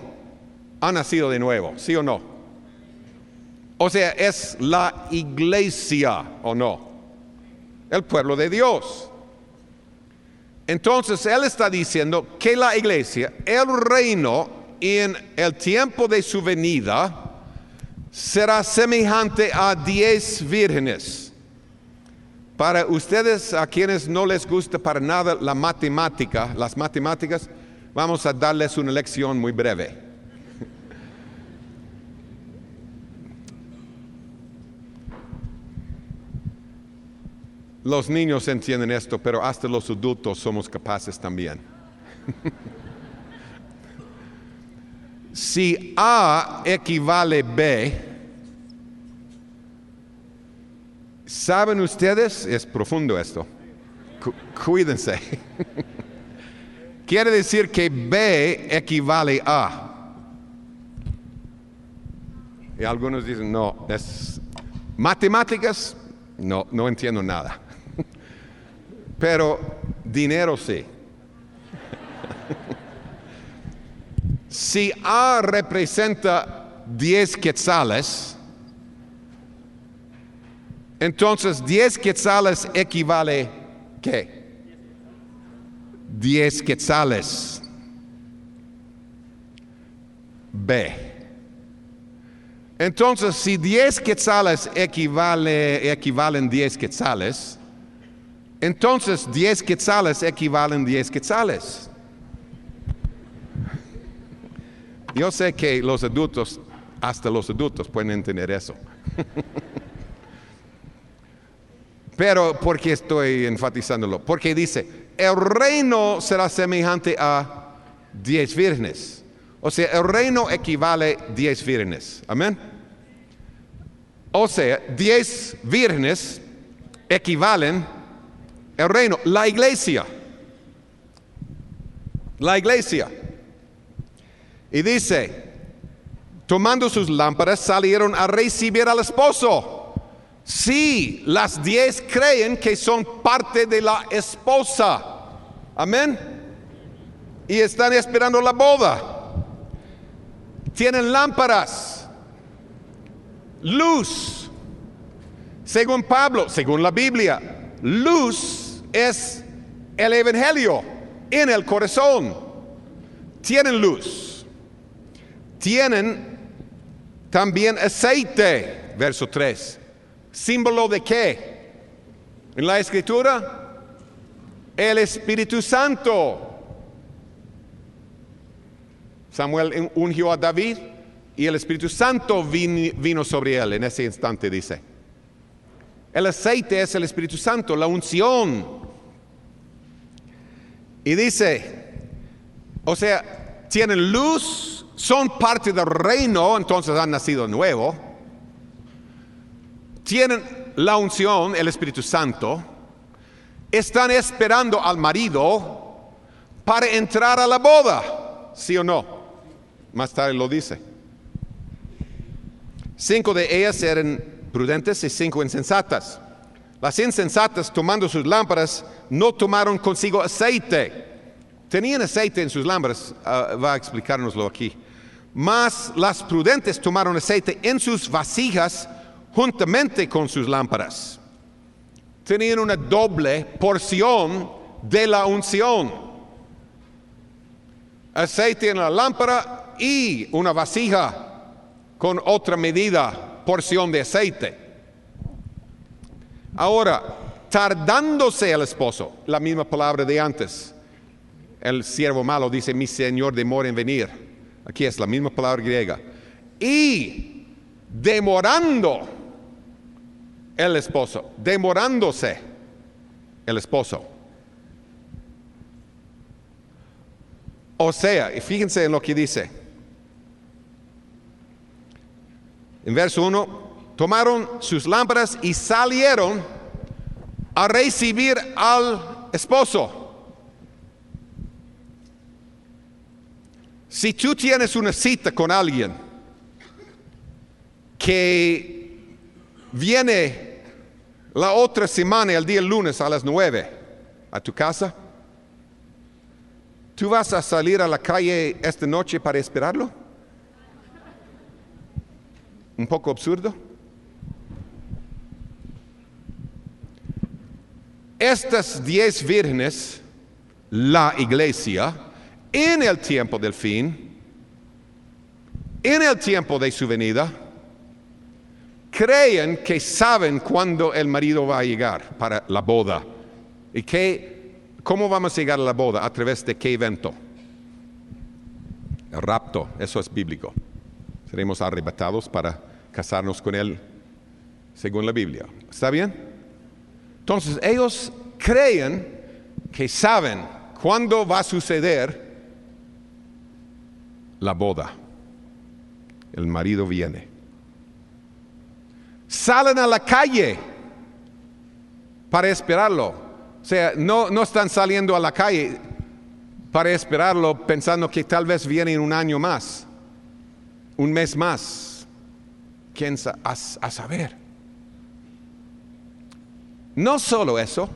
ha nacido de nuevo, ¿sí o no? O sea, es la iglesia, ¿o no? El pueblo de Dios. Entonces, él está diciendo que la iglesia, el reino, en el tiempo de su venida, será semejante a 10 vírgenes. Para ustedes, a quienes no les gusta para nada la matemática, las matemáticas, vamos a darles una lección muy breve. Los niños entienden esto, pero hasta los adultos somos capaces también. Si A equivale B, ¿saben ustedes? Es profundo esto. Cuídense. Quiere decir que B equivale a. Y algunos dicen, no, es matemáticas, no entiendo nada. Pero dinero sí. Si A representa 10 quetzales, entonces 10 quetzales equivale ¿qué? 10 quetzales. B. Entonces, si 10 quetzales equivalen 10 quetzales, entonces 10 quetzales equivalen 10 quetzales. Yo sé que los adultos, hasta los adultos pueden entender eso. Pero, ¿por qué estoy enfatizándolo? Porque dice, el reino será semejante a 10 vírgenes. O sea, el reino equivale a 10 vírgenes. Amén. O sea, 10 vírgenes equivalen El reino, la iglesia. La iglesia. Y dice, tomando sus lámparas salieron a recibir al esposo. Sí, las 10 creen que son parte de la esposa. Amén. Y están esperando la boda. Tienen lámparas, luz. Según Pablo, según la Biblia, luz es el evangelio en el corazón. Tienen luz. Tienen también aceite, verso 3. ¿Símbolo de qué? En la Escritura, el Espíritu Santo. Samuel ungió a David y el Espíritu Santo vino sobre él en ese instante, dice. El aceite es el Espíritu Santo, la unción. Y dice, o sea, tienen luz, son parte del reino, entonces han nacido nuevo. Tienen la unción, el Espíritu Santo. Están esperando al marido para entrar a la boda, ¿sí o no? Más tarde lo dice. 5 de ellas eran prudentes y 5 insensatas. Las insensatas, tomando sus lámparas, no tomaron consigo aceite. Tenían aceite en sus lámparas, va a explicárnoslo aquí. Mas las prudentes tomaron aceite en sus vasijas juntamente con sus lámparas. Tenían una doble porción de la unción. Aceite en la lámpara y una vasija con otra medida, porción de aceite. Ahora, tardándose el esposo, la misma palabra de antes. El siervo malo dice, mi señor demora en venir. Aquí es la misma palabra griega. Y demorando el esposo, demorándose el esposo. O sea, y fíjense en lo que dice. En verso 1, tomaron sus lámparas y salieron a recibir al esposo. Si tú tienes una cita con alguien que viene la otra semana, el día lunes a las 9, a tu casa, ¿tú vas a salir a la calle esta noche para esperarlo? Un poco absurdo. Estas 10 vírgenes, la iglesia, en el tiempo del fin, en el tiempo de su venida, creen que saben cuándo el marido va a llegar para la boda. ¿Y cómo vamos a llegar a la boda? ¿A través de qué evento? El rapto, eso es bíblico. Seremos arrebatados para casarnos con él según la Biblia. ¿Está bien? Entonces ellos creen que saben cuándo va a suceder la boda. El marido viene. Salen a la calle para esperarlo. O sea, no están saliendo a la calle para esperarlo pensando que tal vez viene en un año más, un mes más. ¿Quién a saber? No solo eso,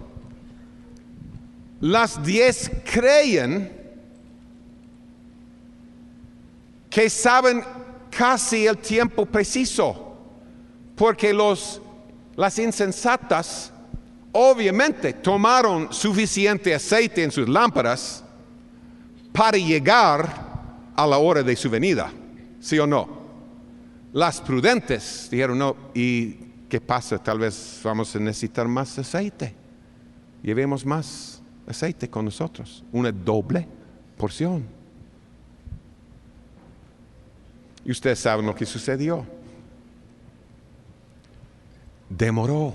las 10 creen que saben casi el tiempo preciso, porque las insensatas obviamente tomaron suficiente aceite en sus lámparas para llegar a la hora de su venida, ¿sí o no? Las prudentes dijeron, no, ¿y qué pasa? Tal vez vamos a necesitar más aceite. Llevemos más aceite con nosotros, una doble porción. Y ustedes saben lo que sucedió. Demoró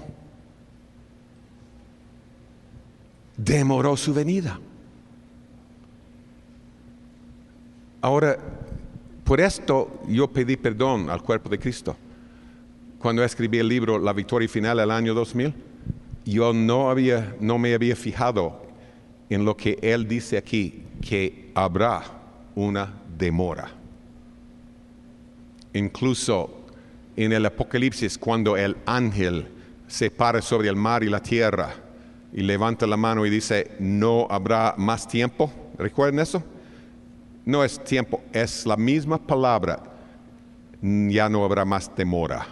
su venida. Ahora, por esto yo pedí perdón al cuerpo de Cristo. Cuando escribí el libro La Victoria Final el año 2000, Yo no me había fijado en lo que él dice aquí, que habrá una demora. Incluso en el Apocalipsis, cuando el ángel se para sobre el mar y la tierra y levanta la mano y dice, no habrá más tiempo. ¿Recuerdan eso? No es tiempo, es la misma palabra. Ya no habrá más demora.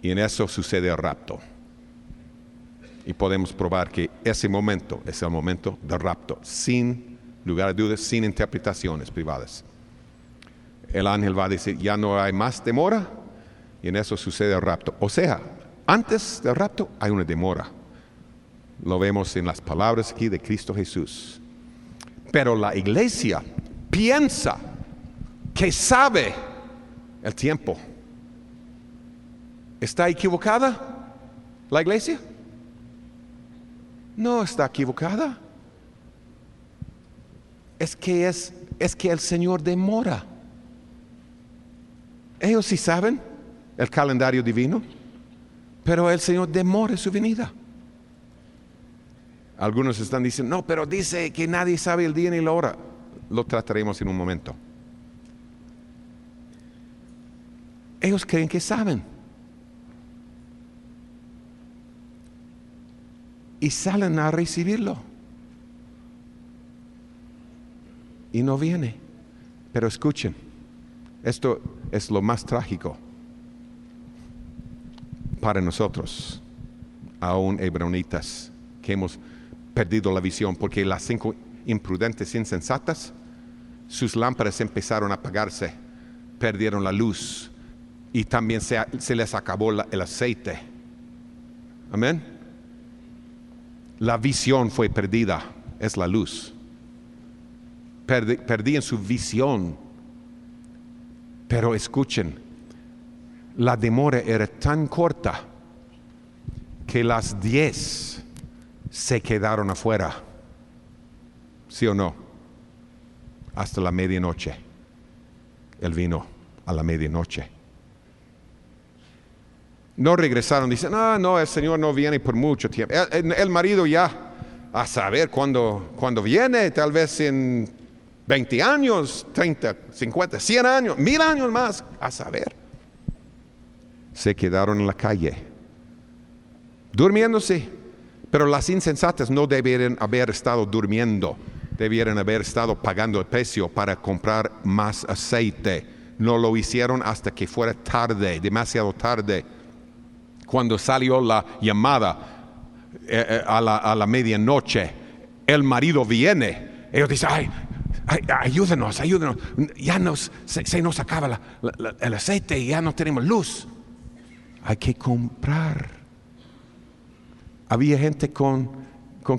Y en eso sucede el rapto. Y podemos probar que ese momento es el momento del rapto, sin lugar a dudas, sin interpretaciones privadas. El ángel va a decir, ya no hay más demora, y en eso sucede el rapto. O sea, antes del rapto hay una demora. Lo vemos en las palabras aquí de Cristo Jesús. Pero la iglesia piensa que sabe el tiempo. ¿Está equivocada la iglesia? No está equivocada. Es que el Señor demora. Ellos sí saben el calendario divino, pero el Señor demora su venida. Algunos están diciendo, no, pero dice que nadie sabe el día ni la hora. Lo trataremos en un momento. Ellos creen que saben. Y salen a recibirlo. Y no viene. Pero escuchen, esto es lo más trágico para nosotros, aún hebronitas, que hemos perdido la visión, porque las 5 imprudentes insensatas, sus lámparas empezaron a apagarse, perdieron la luz, y también se les acabó el aceite. Amén. La visión fue perdida, es la luz. Perdían su visión. Pero escuchen, la demora era tan corta que las 10 se quedaron afuera. ¿Sí o no? Hasta la medianoche. Él vino a la medianoche. No regresaron, dicen, no, el Señor no viene por mucho tiempo. El marido ya, a saber cuándo viene, tal vez en 20 años, 30, 50, 100 años, 1000 años más, a saber. Se quedaron en la calle, durmiéndose. Pero las insensatas no debieran haber estado durmiendo, debieran haber estado pagando el precio para comprar más aceite. No lo hicieron hasta que fuera tarde, demasiado tarde. Cuando salió la llamada a la medianoche, el marido viene. Ellos dicen, ayúdenos. Ya se nos acaba el aceite y ya no tenemos luz. Hay que comprar. Había gente con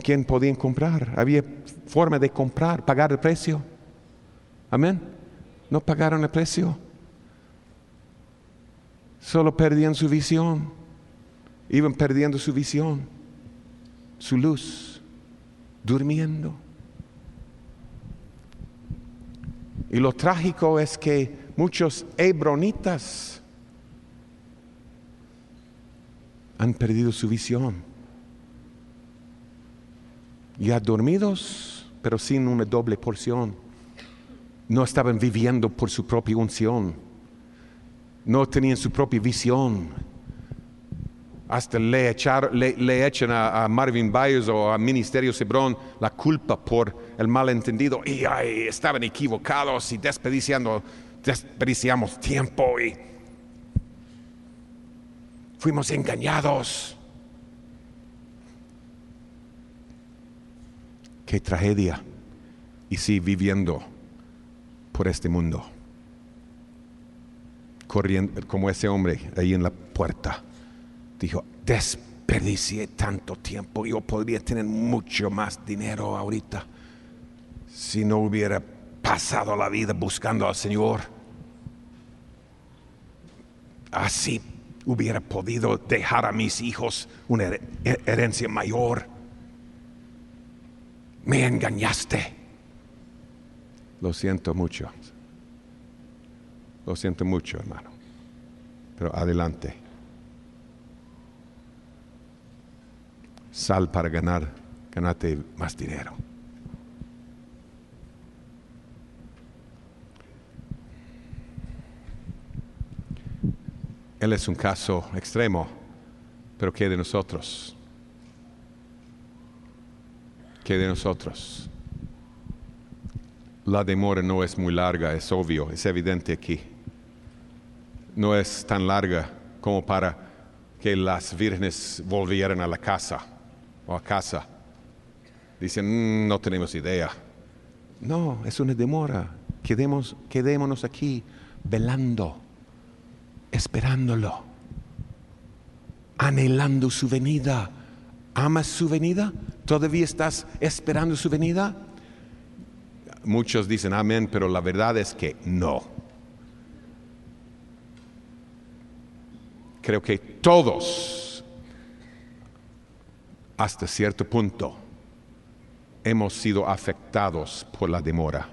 quien podían comprar. Había forma de comprar, pagar el precio. Amén. No pagaron el precio. Solo perdían su visión. Iban perdiendo su visión, su luz, durmiendo. Y lo trágico es que muchos hebronitas han perdido su visión. Ya dormidos, pero sin una doble porción. No estaban viviendo por su propia unción. No tenían su propia visión. Hasta le echan a Marvin Byers o a Ministerio Cebrón la culpa por el malentendido. Y estaban equivocados y desperdiciamos tiempo y fuimos engañados. Qué tragedia. Y sí, viviendo por este mundo, corriendo como ese hombre ahí en la puerta. Dijo, desperdicié tanto tiempo, yo podría tener mucho más dinero ahorita si no hubiera pasado la vida buscando al Señor. Así hubiera podido dejar a mis hijos una herencia mayor. Me engañaste. Lo siento mucho, hermano, pero adelante. Sal para ganarte más dinero. Él es un caso extremo, pero ¿qué de nosotros? ¿Qué de nosotros? La demora no es muy larga, es obvio, es evidente aquí. No es tan larga como para que las vírgenes volvieran a la casa o a casa. Dicen, no tenemos idea. No, es una demora. Quedémonos aquí velando, esperándolo, anhelando su venida. ¿Amas su venida? ¿Todavía estás esperando su venida? Muchos dicen amén, pero la verdad es que no. Creo que todos, hasta cierto punto, hemos sido afectados por la demora.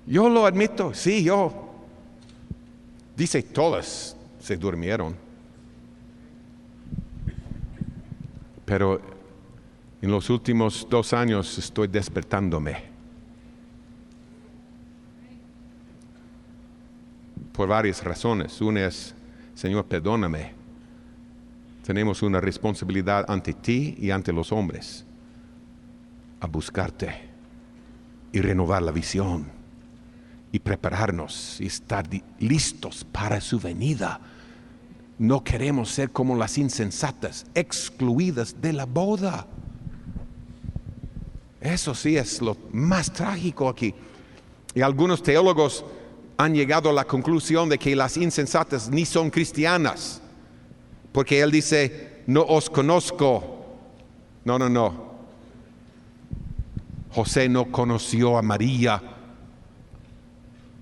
Yo lo admito, sí, dice todas se durmieron. Pero en los últimos 2 años estoy despertándome. Por varias razones. Una es, Señor, perdóname. Tenemos una responsabilidad ante ti y ante los hombres a buscarte y renovar la visión y prepararnos y estar listos para su venida. No queremos ser como las insensatas, excluidas de la boda. Eso sí es lo más trágico aquí. Y algunos teólogos han llegado a la conclusión de que las insensatas ni son cristianas. Porque él dice, no os conozco. No. José no conoció a María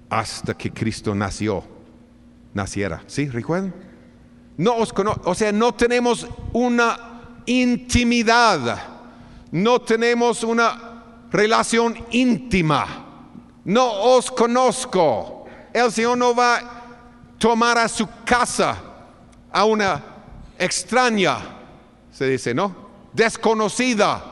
hasta que Cristo naciera. ¿Sí? ¿Recuerdan? No os conozco, o sea, no tenemos una intimidad, no tenemos una relación íntima. No os conozco. El Señor no va a tomar a su casa a una extraña, se dice, ¿no? Desconocida.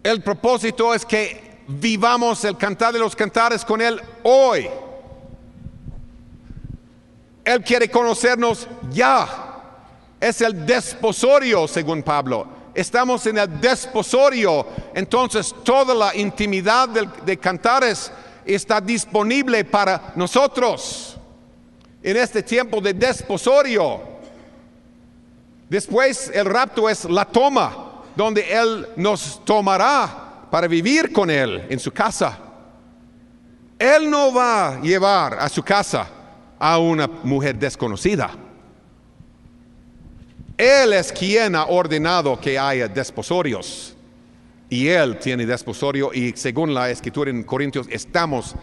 El propósito es que vivamos el cantar de los cantares con Él hoy. Él quiere conocernos ya. Es el desposorio, según Pablo. Estamos en el desposorio. Entonces toda la intimidad de cantares está disponible para nosotros en este tiempo de desposorio. Después el rapto es la toma, donde Él nos tomará para vivir con Él en su casa. Él no va a llevar a su casa a una mujer desconocida. Él es quien ha ordenado que haya desposorios. Y Él tiene desposorio, y según la Escritura en Corintios, estamos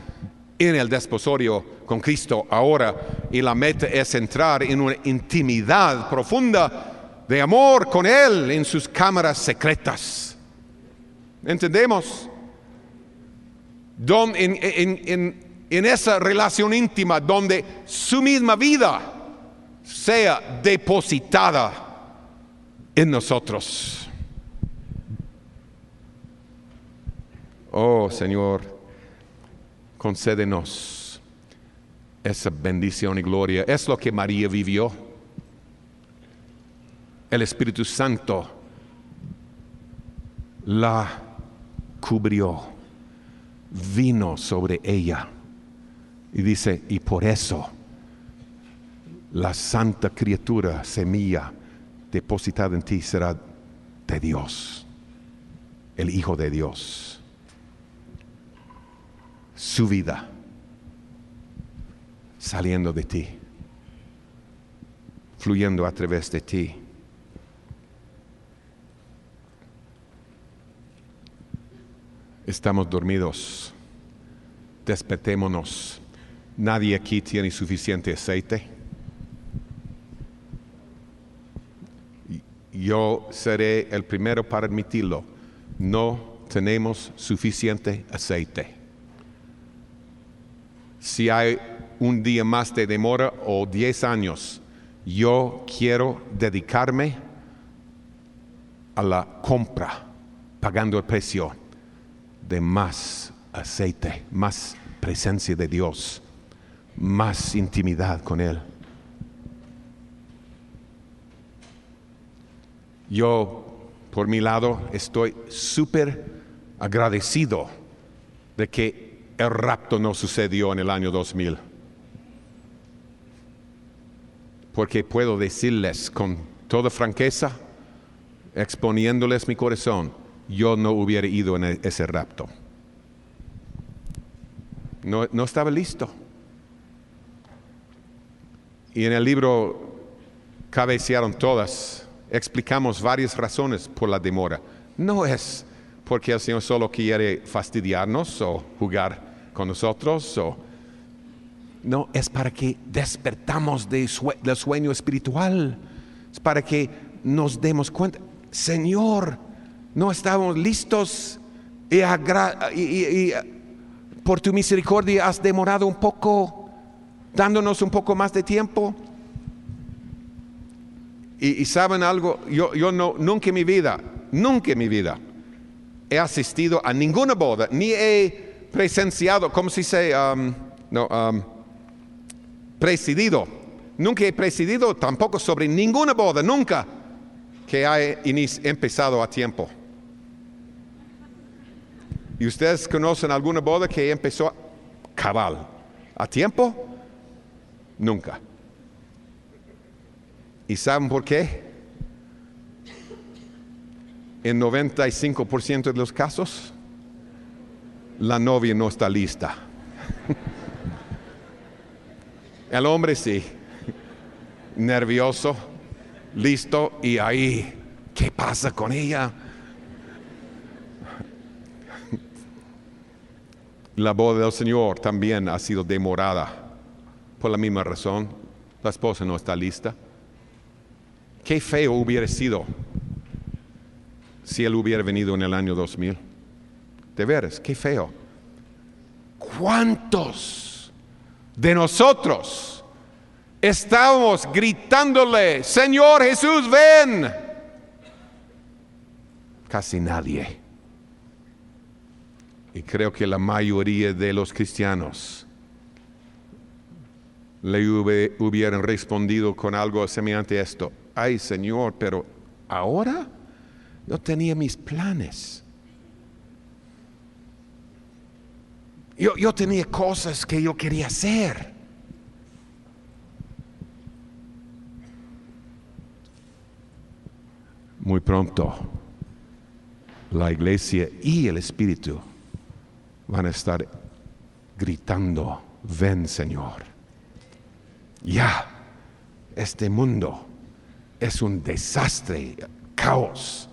en el desposorio con Cristo ahora. Y la meta es entrar en una intimidad profunda de amor con Él en sus cámaras secretas. ¿Entendemos? En esa relación íntima donde su misma vida sea depositada en nosotros. Oh Señor, concédenos esa bendición y gloria. Es lo que María vivió. El Espíritu Santo la cubrió, vino sobre ella. Y dice, y por eso la santa criatura, semilla depositada en ti, será de Dios, el Hijo de Dios. Su vida saliendo de ti, fluyendo a través de ti. Estamos dormidos, despertémonos. Nadie aquí tiene suficiente aceite. Yo seré el primero para admitirlo. No tenemos suficiente aceite. si hay un día más de demora o 10 años, yo quiero dedicarme a la compra, pagando el precio de más aceite, más presencia de Dios, más intimidad con Él. Yo, por mi lado, estoy súper agradecido de que el rapto no sucedió en el año 2000. Porque puedo decirles con toda franqueza, exponiéndoles mi corazón, yo no hubiera ido en ese rapto. No estaba listo. Y en el libro cabecearon todas. Explicamos varias razones por la demora. No es porque el Señor solo quiere fastidiarnos o jugar con nosotros. No, es para que despertamos del sueño espiritual. Es para que nos demos cuenta, Señor, no estábamos listos y por tu misericordia has demorado un poco, dándonos un poco más de tiempo. Y saben algo, yo nunca en mi vida he asistido a ninguna boda, ni he presenciado, ¿cómo se dice? Presidido. Nunca he presidido tampoco sobre ninguna boda, nunca, que haya empezado a tiempo. ¿Y ustedes conocen alguna boda que empezó cabal a tiempo? Nunca. ¿Y saben por qué? En 95% de los casos, la novia no está lista. El hombre sí, nervioso, listo, y ahí, ¿qué pasa con ella? La boda del Señor también ha sido demorada por la misma razón. La esposa no está lista. Qué feo hubiera sido si Él hubiera venido en el año 2000. De veras, qué feo. ¿Cuántos de nosotros estábamos gritándole, Señor Jesús, ven? Casi nadie. Y creo que la mayoría de los cristianos le hubieran respondido con algo semejante a esto. Ay, Señor, pero ahora yo tenía mis planes. Yo tenía cosas que yo quería hacer. Muy pronto, la iglesia y el Espíritu van a estar gritando, ven, Señor. Ya, este mundo es un desastre, caos,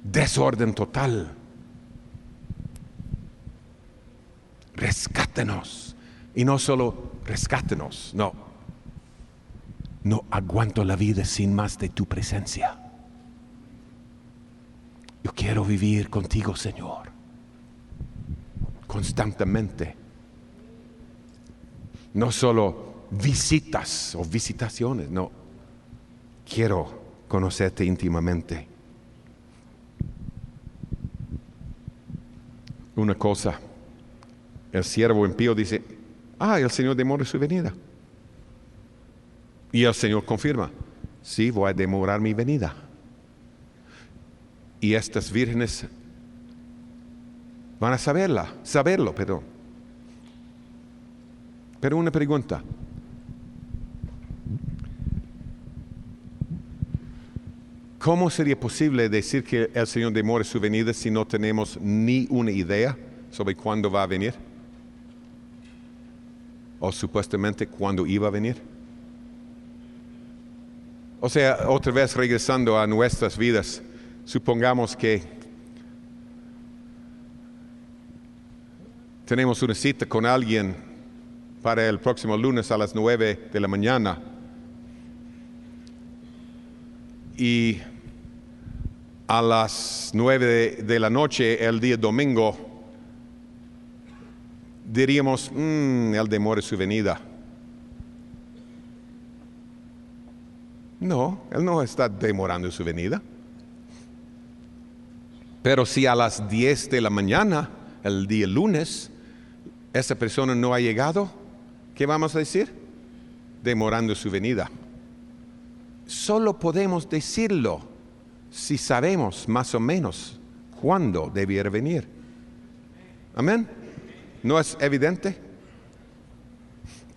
desorden total. Rescátenos. Y no solo rescátenos, no aguanto la vida sin más de tu presencia. Yo quiero vivir contigo, Señor, constantemente. No solo visitas o visitaciones, no. Quiero conocerte íntimamente. Una cosa, el siervo impío dice, el Señor demora su venida. Y el Señor confirma, sí, voy a demorar mi venida. Y estas vírgenes van a saberlo, perdón. Pero una pregunta. ¿Cómo sería posible decir que el Señor demore su venida si no tenemos ni una idea sobre cuándo va a venir? O supuestamente cuándo iba a venir. O sea, otra vez regresando a nuestras vidas, supongamos que tenemos una cita con alguien para el próximo lunes a las 9 de la mañana. Y a las 9 de la noche, el día domingo, diríamos, Él demora su venida. No, Él no está demorando su venida. Pero si a las 10 de la mañana, el día lunes, esa persona no ha llegado, ¿qué vamos a decir? Demorando su venida. Solo podemos decirlo si sabemos más o menos cuándo debiera venir. Amén. ¿No es evidente?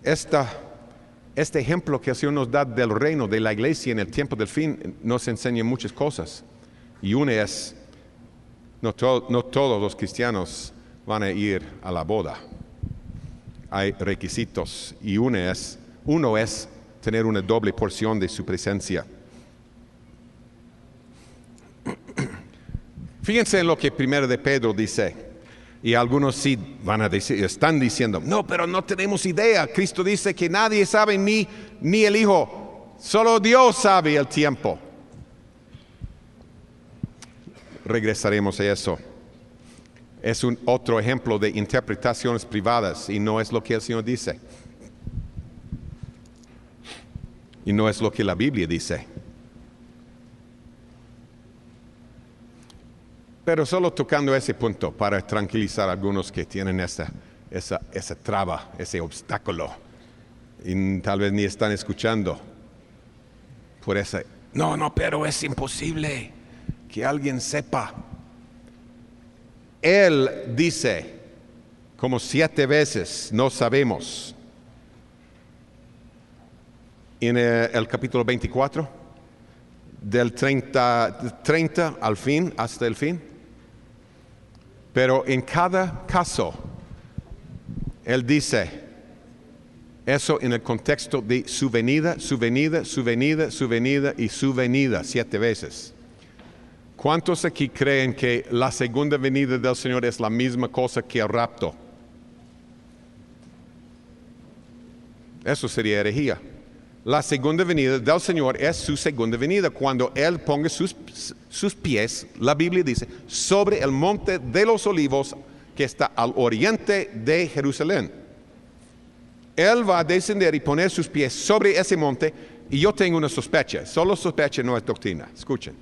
Este ejemplo que el Señor nos da del reino, de la iglesia en el tiempo del fin, nos enseña muchas cosas. Y una es, no todos los cristianos van a ir a la boda. Hay requisitos y uno es tener una doble porción de su presencia. Fíjense en lo que primero de Pedro dice. Y algunos sí van a decir, están diciendo, no, pero no tenemos idea. Cristo dice que nadie sabe ni el Hijo, solo Dios sabe el tiempo. Regresaremos a eso. Es un otro ejemplo de interpretaciones privadas y no es lo que el Señor dice. Y no es lo que la Biblia dice. Pero solo tocando ese punto para tranquilizar a algunos que tienen esa traba, ese obstáculo. Y tal vez ni están escuchando. Por ese, no, pero es imposible que alguien sepa. Él dice, como 7 veces, no sabemos. En el capítulo 24, del 30 al fin, hasta el fin. Pero en cada caso, Él dice eso en el contexto de su venida, su venida, su venida, su venida y su venida 7 veces. ¿Cuántos aquí creen que la segunda venida del Señor es la misma cosa que el rapto? Eso sería herejía. La segunda venida del Señor es su segunda venida, cuando Él ponga sus pies, la Biblia dice, sobre el monte de los olivos que está al oriente de Jerusalén. Él va a descender y poner sus pies sobre ese monte, y yo tengo una sospecha, solo sospecha, no es doctrina. Escuchen.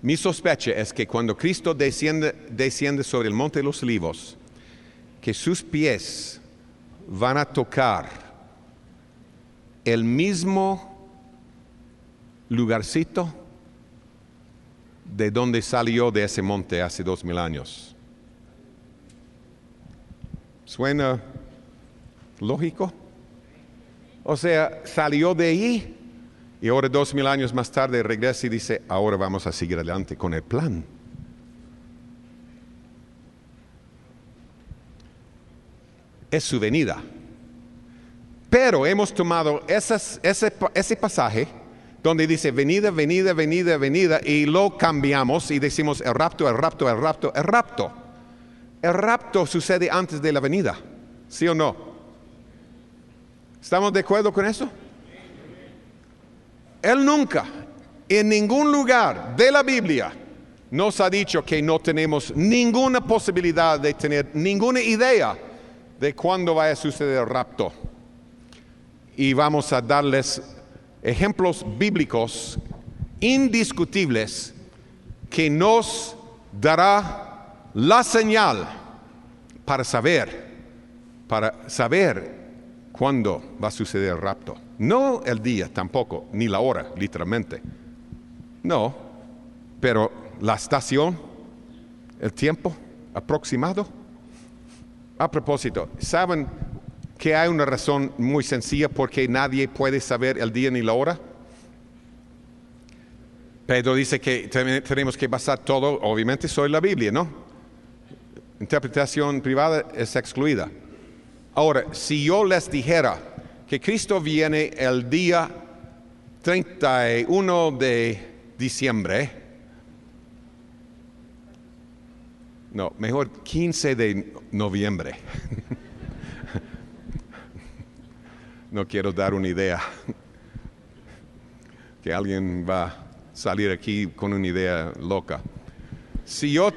Mi sospecha es que cuando Cristo desciende sobre el monte de los olivos, que sus pies van a tocar el mismo lugarcito de donde salió de ese monte hace 2000 años. ¿Suena lógico? O sea, salió de allí y ahora 2000 años más tarde regresa y dice, ahora vamos a seguir adelante con el plan. Es su venida. Pero hemos tomado ese pasaje donde dice venida, venida, venida, venida, y lo cambiamos y decimos el rapto, el rapto, el rapto, el rapto. El rapto sucede antes de la venida, ¿sí o no? ¿Estamos de acuerdo con eso? Él nunca, en ningún lugar de la Biblia, nos ha dicho que no tenemos ninguna posibilidad de tener ninguna idea de cuándo va a suceder el rapto. Y vamos a darles ejemplos bíblicos indiscutibles que nos dará la señal para saber cuándo va a suceder el rapto. No el día tampoco, ni la hora, literalmente. No, pero la estación, el tiempo aproximado. A propósito, ¿saben que hay una razón muy sencilla por qué nadie puede saber el día ni la hora? Pedro dice que tenemos que basar todo, obviamente, sobre la Biblia, ¿no? Interpretación privada es excluida. Ahora, si yo les dijera que Cristo viene el día 31 de diciembre, no, mejor 15 de noviembre. No quiero dar una idea, que alguien va a salir aquí con una idea loca. Si yo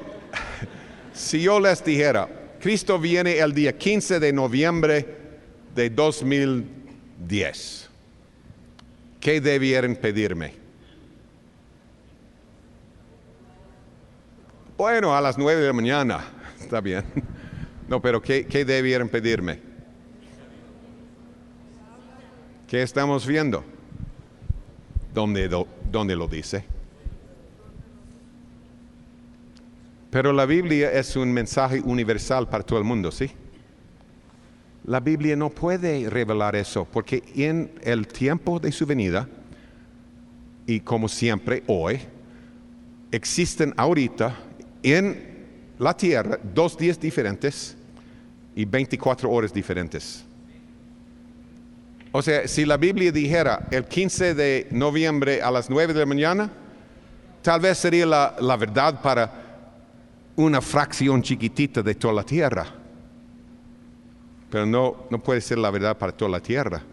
les dijera, Cristo viene el día 15 de noviembre de 2010, ¿qué debieran pedirme? Bueno, a las 9 de la mañana, está bien. No, pero ¿qué debieran pedirme? ¿Qué estamos viendo? ¿Dónde lo dice? Pero la Biblia es un mensaje universal para todo el mundo, ¿sí? La Biblia no puede revelar eso, porque en el tiempo de su venida, y como siempre hoy, existen ahorita en la tierra 2 días diferentes y 24 horas diferentes. O sea, si la Biblia dijera el 15 de noviembre a las 9 de la mañana, tal vez sería la verdad para una fracción chiquitita de toda la tierra. Pero no puede ser la verdad para toda la tierra,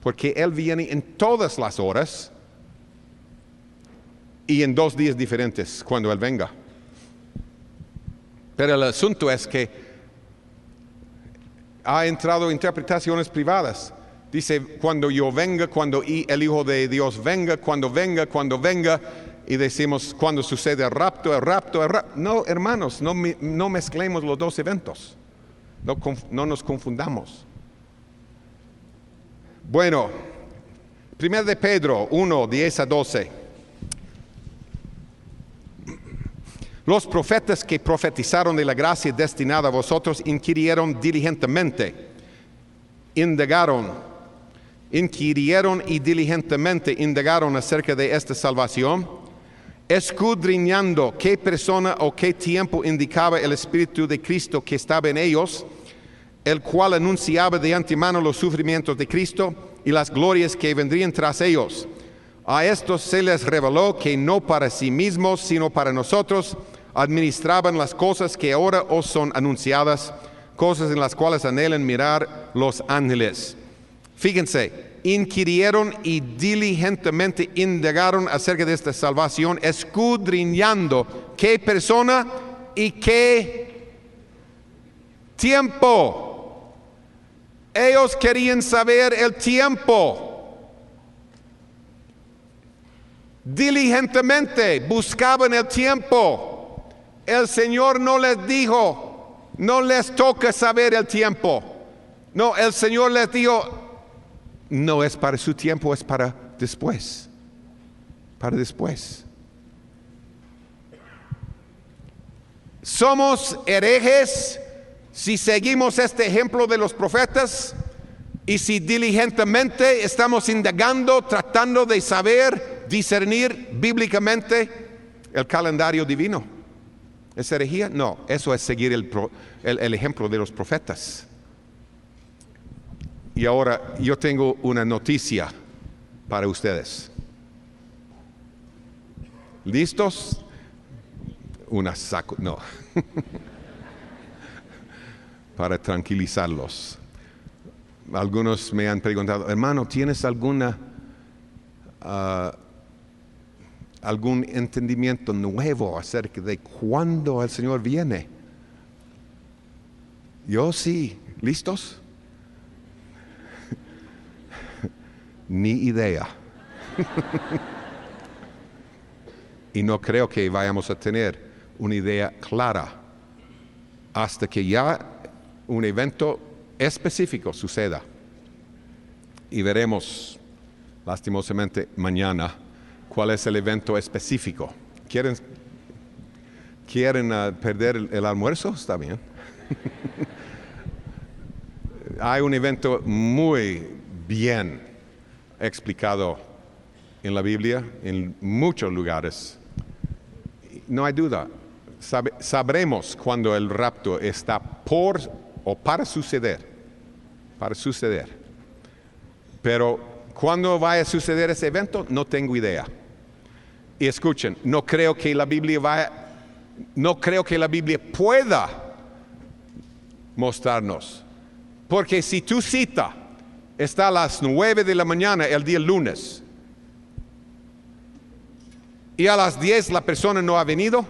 porque Él viene en todas las horas y en 2 días diferentes cuando Él venga. Pero el asunto es que ha entrado interpretaciones privadas. Dice, cuando yo venga, cuando el Hijo de Dios venga, cuando venga, y decimos, cuando sucede el rapto. No, hermanos, no mezclemos los 2 eventos. No nos confundamos. Bueno, 1 de Pedro 1, 10 a 12. Los profetas que profetizaron de la gracia destinada a vosotros inquirieron diligentemente, indagaron acerca de esta salvación, escudriñando qué persona o qué tiempo indicaba el Espíritu de Cristo que estaba en ellos, el cual anunciaba de antemano los sufrimientos de Cristo y las glorias que vendrían tras ellos. A estos se les reveló que no para sí mismos, sino para nosotros, administraban las cosas que ahora os son anunciadas, cosas en las cuales anhelan mirar los ángeles. Fíjense, inquirieron y diligentemente indagaron acerca de esta salvación, escudriñando qué persona y qué tiempo. Ellos querían saber el tiempo. Diligentemente buscaban el tiempo. El Señor no les dijo, no les toca saber el tiempo. No, el Señor les dijo, no es para su tiempo, es para después. Para después. Somos herejes si seguimos este ejemplo de los profetas y si diligentemente estamos indagando, tratando de saber, discernir bíblicamente el calendario divino. ¿Es herejía? No, eso es seguir el ejemplo de los profetas. Y ahora yo tengo una noticia para ustedes. ¿Listos? No. Para tranquilizarlos. Algunos me han preguntado, hermano, ¿tienes algún entendimiento nuevo acerca de cuándo el Señor viene? Yo sí. ¿Listos? Ni idea. Y no creo que vayamos a tener una idea clara hasta que ya un evento específico suceda. Y veremos, lastimosamente, mañana cuál es el evento específico. ¿Quieren perder el almuerzo? Está bien. Hay un evento muy bien explicado en la Biblia, en muchos lugares. No hay duda, sabremos cuando el rapto está por o para suceder. Pero cuando vaya a suceder ese evento, no tengo idea. Y escuchen, no creo que la Biblia pueda mostrarnos. Porque si tu cita está a las 9 de la mañana el día lunes y a las 10 la persona no ha venido,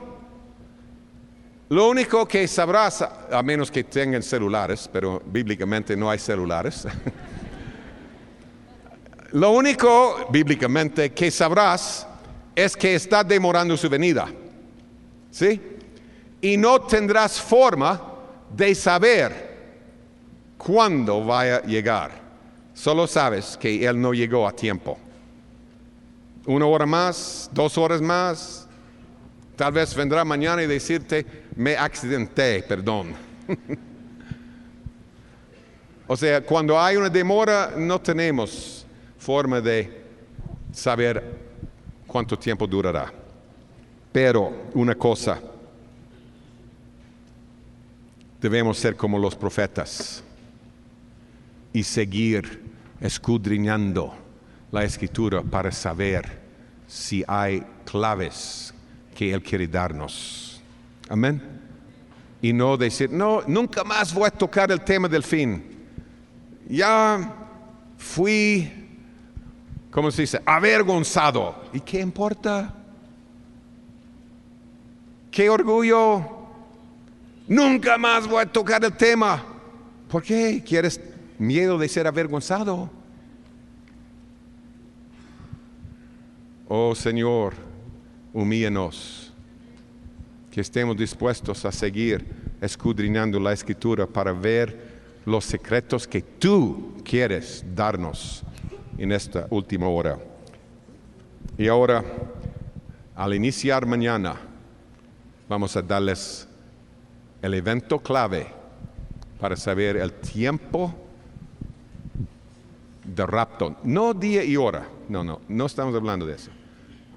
Lo único que sabrás, a menos que tengan celulares, pero bíblicamente no hay celulares. Lo único bíblicamente que sabrás es que está demorando su venida. ¿Sí? Y no tendrás forma de saber cuándo vaya a llegar. Solo sabes que Él no llegó a tiempo. 1 hora más, 2 horas más. Tal vez vendrá mañana y decirte, me accidenté, perdón. O sea, cuando hay una demora, no tenemos forma de saber cuánto tiempo durará. Pero una cosa, debemos ser como los profetas y seguir escudriñando la Escritura para saber si hay claves que Él quiere darnos. Amén. Y no decir, no, nunca más voy a tocar el tema del fin. Ya fui, ¿cómo se dice? Avergonzado. ¿Y qué importa? ¿Qué orgullo? Nunca más voy a tocar el tema. ¿Por qué? ¿Quieres miedo de ser avergonzado? Oh Señor, humíllanos, que estemos dispuestos a seguir escudriñando la Escritura para ver los secretos que tú quieres darnos en esta última hora. Y ahora, al iniciar mañana, vamos a darles el evento clave para saber el tiempo de rapto. No día y hora, no estamos hablando de eso.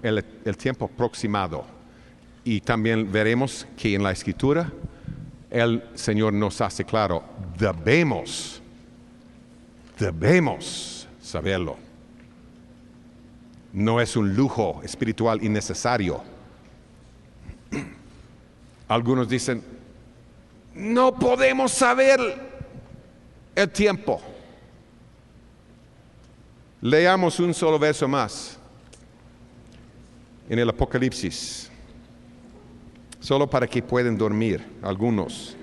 El tiempo aproximado. Y también veremos que en la Escritura el Señor nos hace claro, debemos saberlo. No es un lujo espiritual innecesario. Algunos dicen, no podemos saber el tiempo. Leamos un solo verso más en el Apocalipsis, solo para que puedan dormir algunos.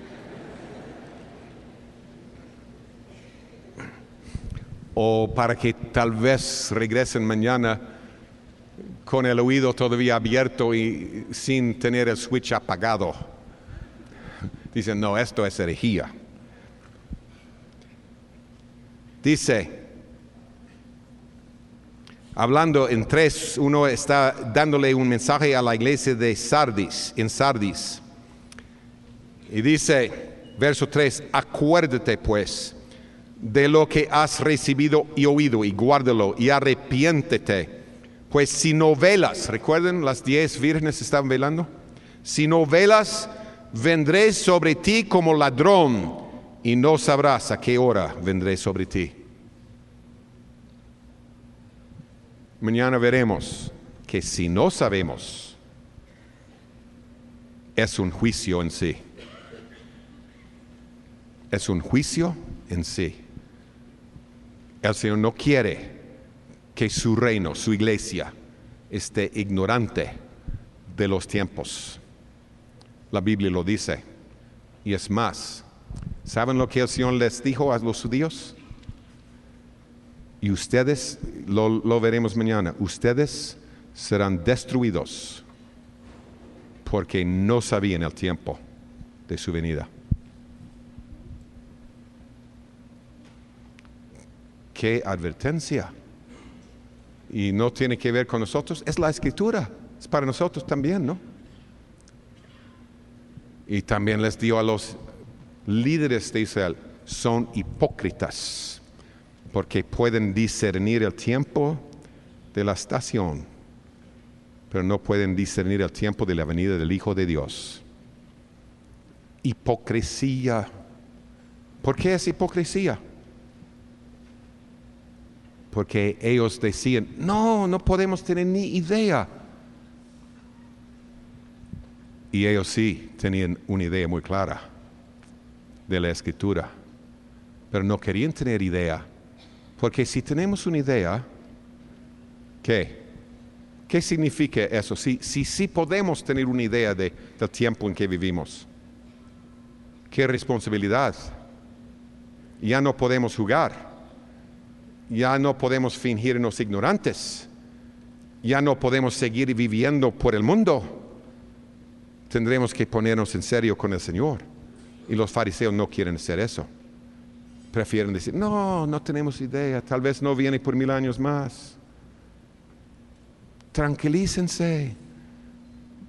O para que tal vez regresen mañana con el oído todavía abierto y sin tener el switch apagado. Dicen, no, esto es herejía. Dice, hablando en 3, uno está dándole un mensaje a la iglesia de Sardis, en Sardis. Y dice, verso 3, acuérdate pues de lo que has recibido y oído, y guárdalo, y arrepiéntete. Pues si no velas, ¿recuerden las 10 vírgenes estaban velando? Si no velas, vendré sobre ti como ladrón, y no sabrás a qué hora vendré sobre ti. Mañana veremos que si no sabemos, es un juicio en sí. Es un juicio en sí. El Señor no quiere que su reino, su iglesia, esté ignorante de los tiempos. La Biblia lo dice. Y es más, ¿saben lo que el Señor les dijo a los judíos? Y ustedes, lo veremos mañana, ustedes serán destruidos porque no sabían el tiempo de su venida. ¡Qué advertencia! Y no tiene que ver con nosotros, es la Escritura, es para nosotros también, ¿no? Y también les dio a los líderes de Israel, son hipócritas, porque pueden discernir el tiempo de la estación, pero no pueden discernir el tiempo de la venida del Hijo de Dios. Hipocresía. ¿Por qué es hipocresía? Porque ellos decían, no podemos tener ni idea. Y ellos sí tenían una idea muy clara de la Escritura, pero no querían tener idea. Porque si tenemos una idea, ¿qué? ¿Qué significa eso? Si podemos tener una idea del tiempo en que vivimos. qué responsabilidad. Ya no podemos jugar. Ya no podemos fingirnos ignorantes. Ya no podemos seguir viviendo por el mundo. Tendremos que ponernos en serio con el Señor. Y los fariseos no quieren hacer eso. Prefieren decir, no tenemos idea, tal vez no viene por 1000 años más. Tranquilícense.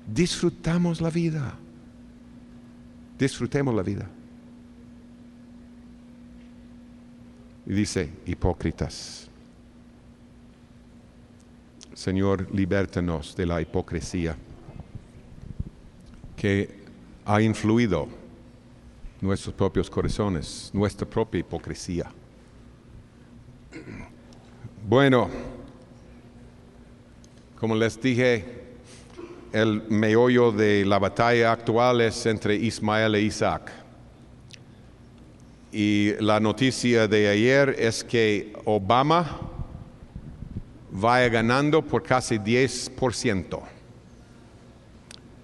Disfrutamos la vida. Disfrutemos la vida. Y dice, hipócritas. Señor, libértanos de la hipocresía que ha influido nuestros propios corazones, nuestra propia hipocresía. Bueno, como les dije, el meollo de la batalla actual es entre Ismael e Isaac. Y la noticia de ayer es que Obama vaya ganando por casi 10%.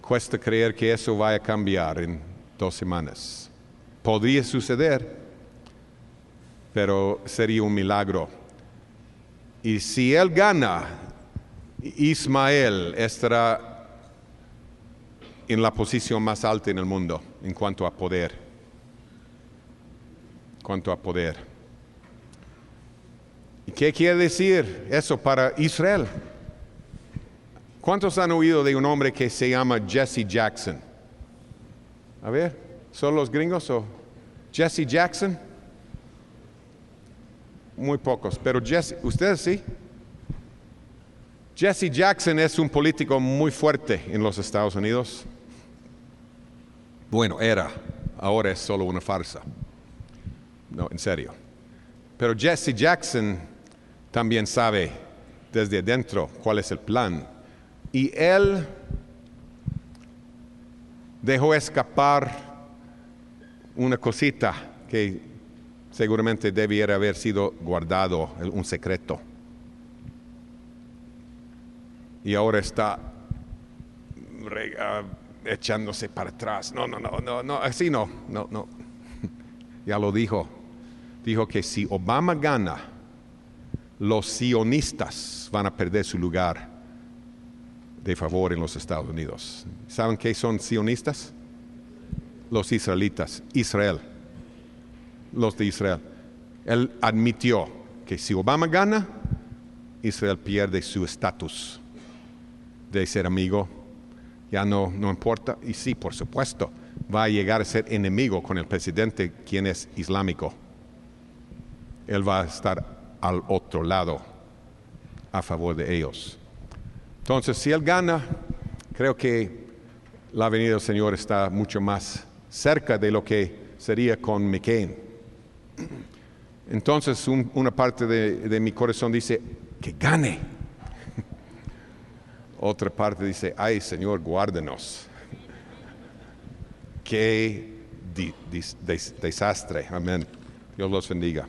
Cuesta creer que eso vaya a cambiar en 2 semanas. Podría suceder, pero sería un milagro. Y si él gana, Ismael estará en la posición más alta en el mundo en cuanto a poder. ¿Y qué quiere decir eso para Israel? ¿Cuántos han oído de un hombre que se llama Jesse Jackson? A ver, ¿son los gringos o Jesse Jackson? Muy pocos, pero ¿ustedes sí? Jesse Jackson es un político muy fuerte en los Estados Unidos. Bueno, ahora es solo una farsa. No, en serio. Pero Jesse Jackson también sabe desde adentro cuál es el plan. Y él dejó escapar una cosita que seguramente debiera haber sido guardado, un secreto. Y ahora está echándose para atrás. No, así no. Ya lo dijo. Dijo que si Obama gana, los sionistas van a perder su lugar de favor en los Estados Unidos. ¿Saben qué son sionistas? Los israelitas, Israel. Los de Israel. Él admitió que si Obama gana, Israel pierde su estatus de ser amigo. Ya no importa. Y sí, por supuesto, va a llegar a ser enemigo con el presidente, quien es islámico. Él va a estar al otro lado, a favor de ellos. Entonces, si él gana, creo que la venida del Señor está mucho más cerca de lo que sería con McCain. Entonces, una parte de mi corazón dice, que gane. Otra parte dice, ay Señor, guárdanos. Qué desastre. Amén. Dios los bendiga.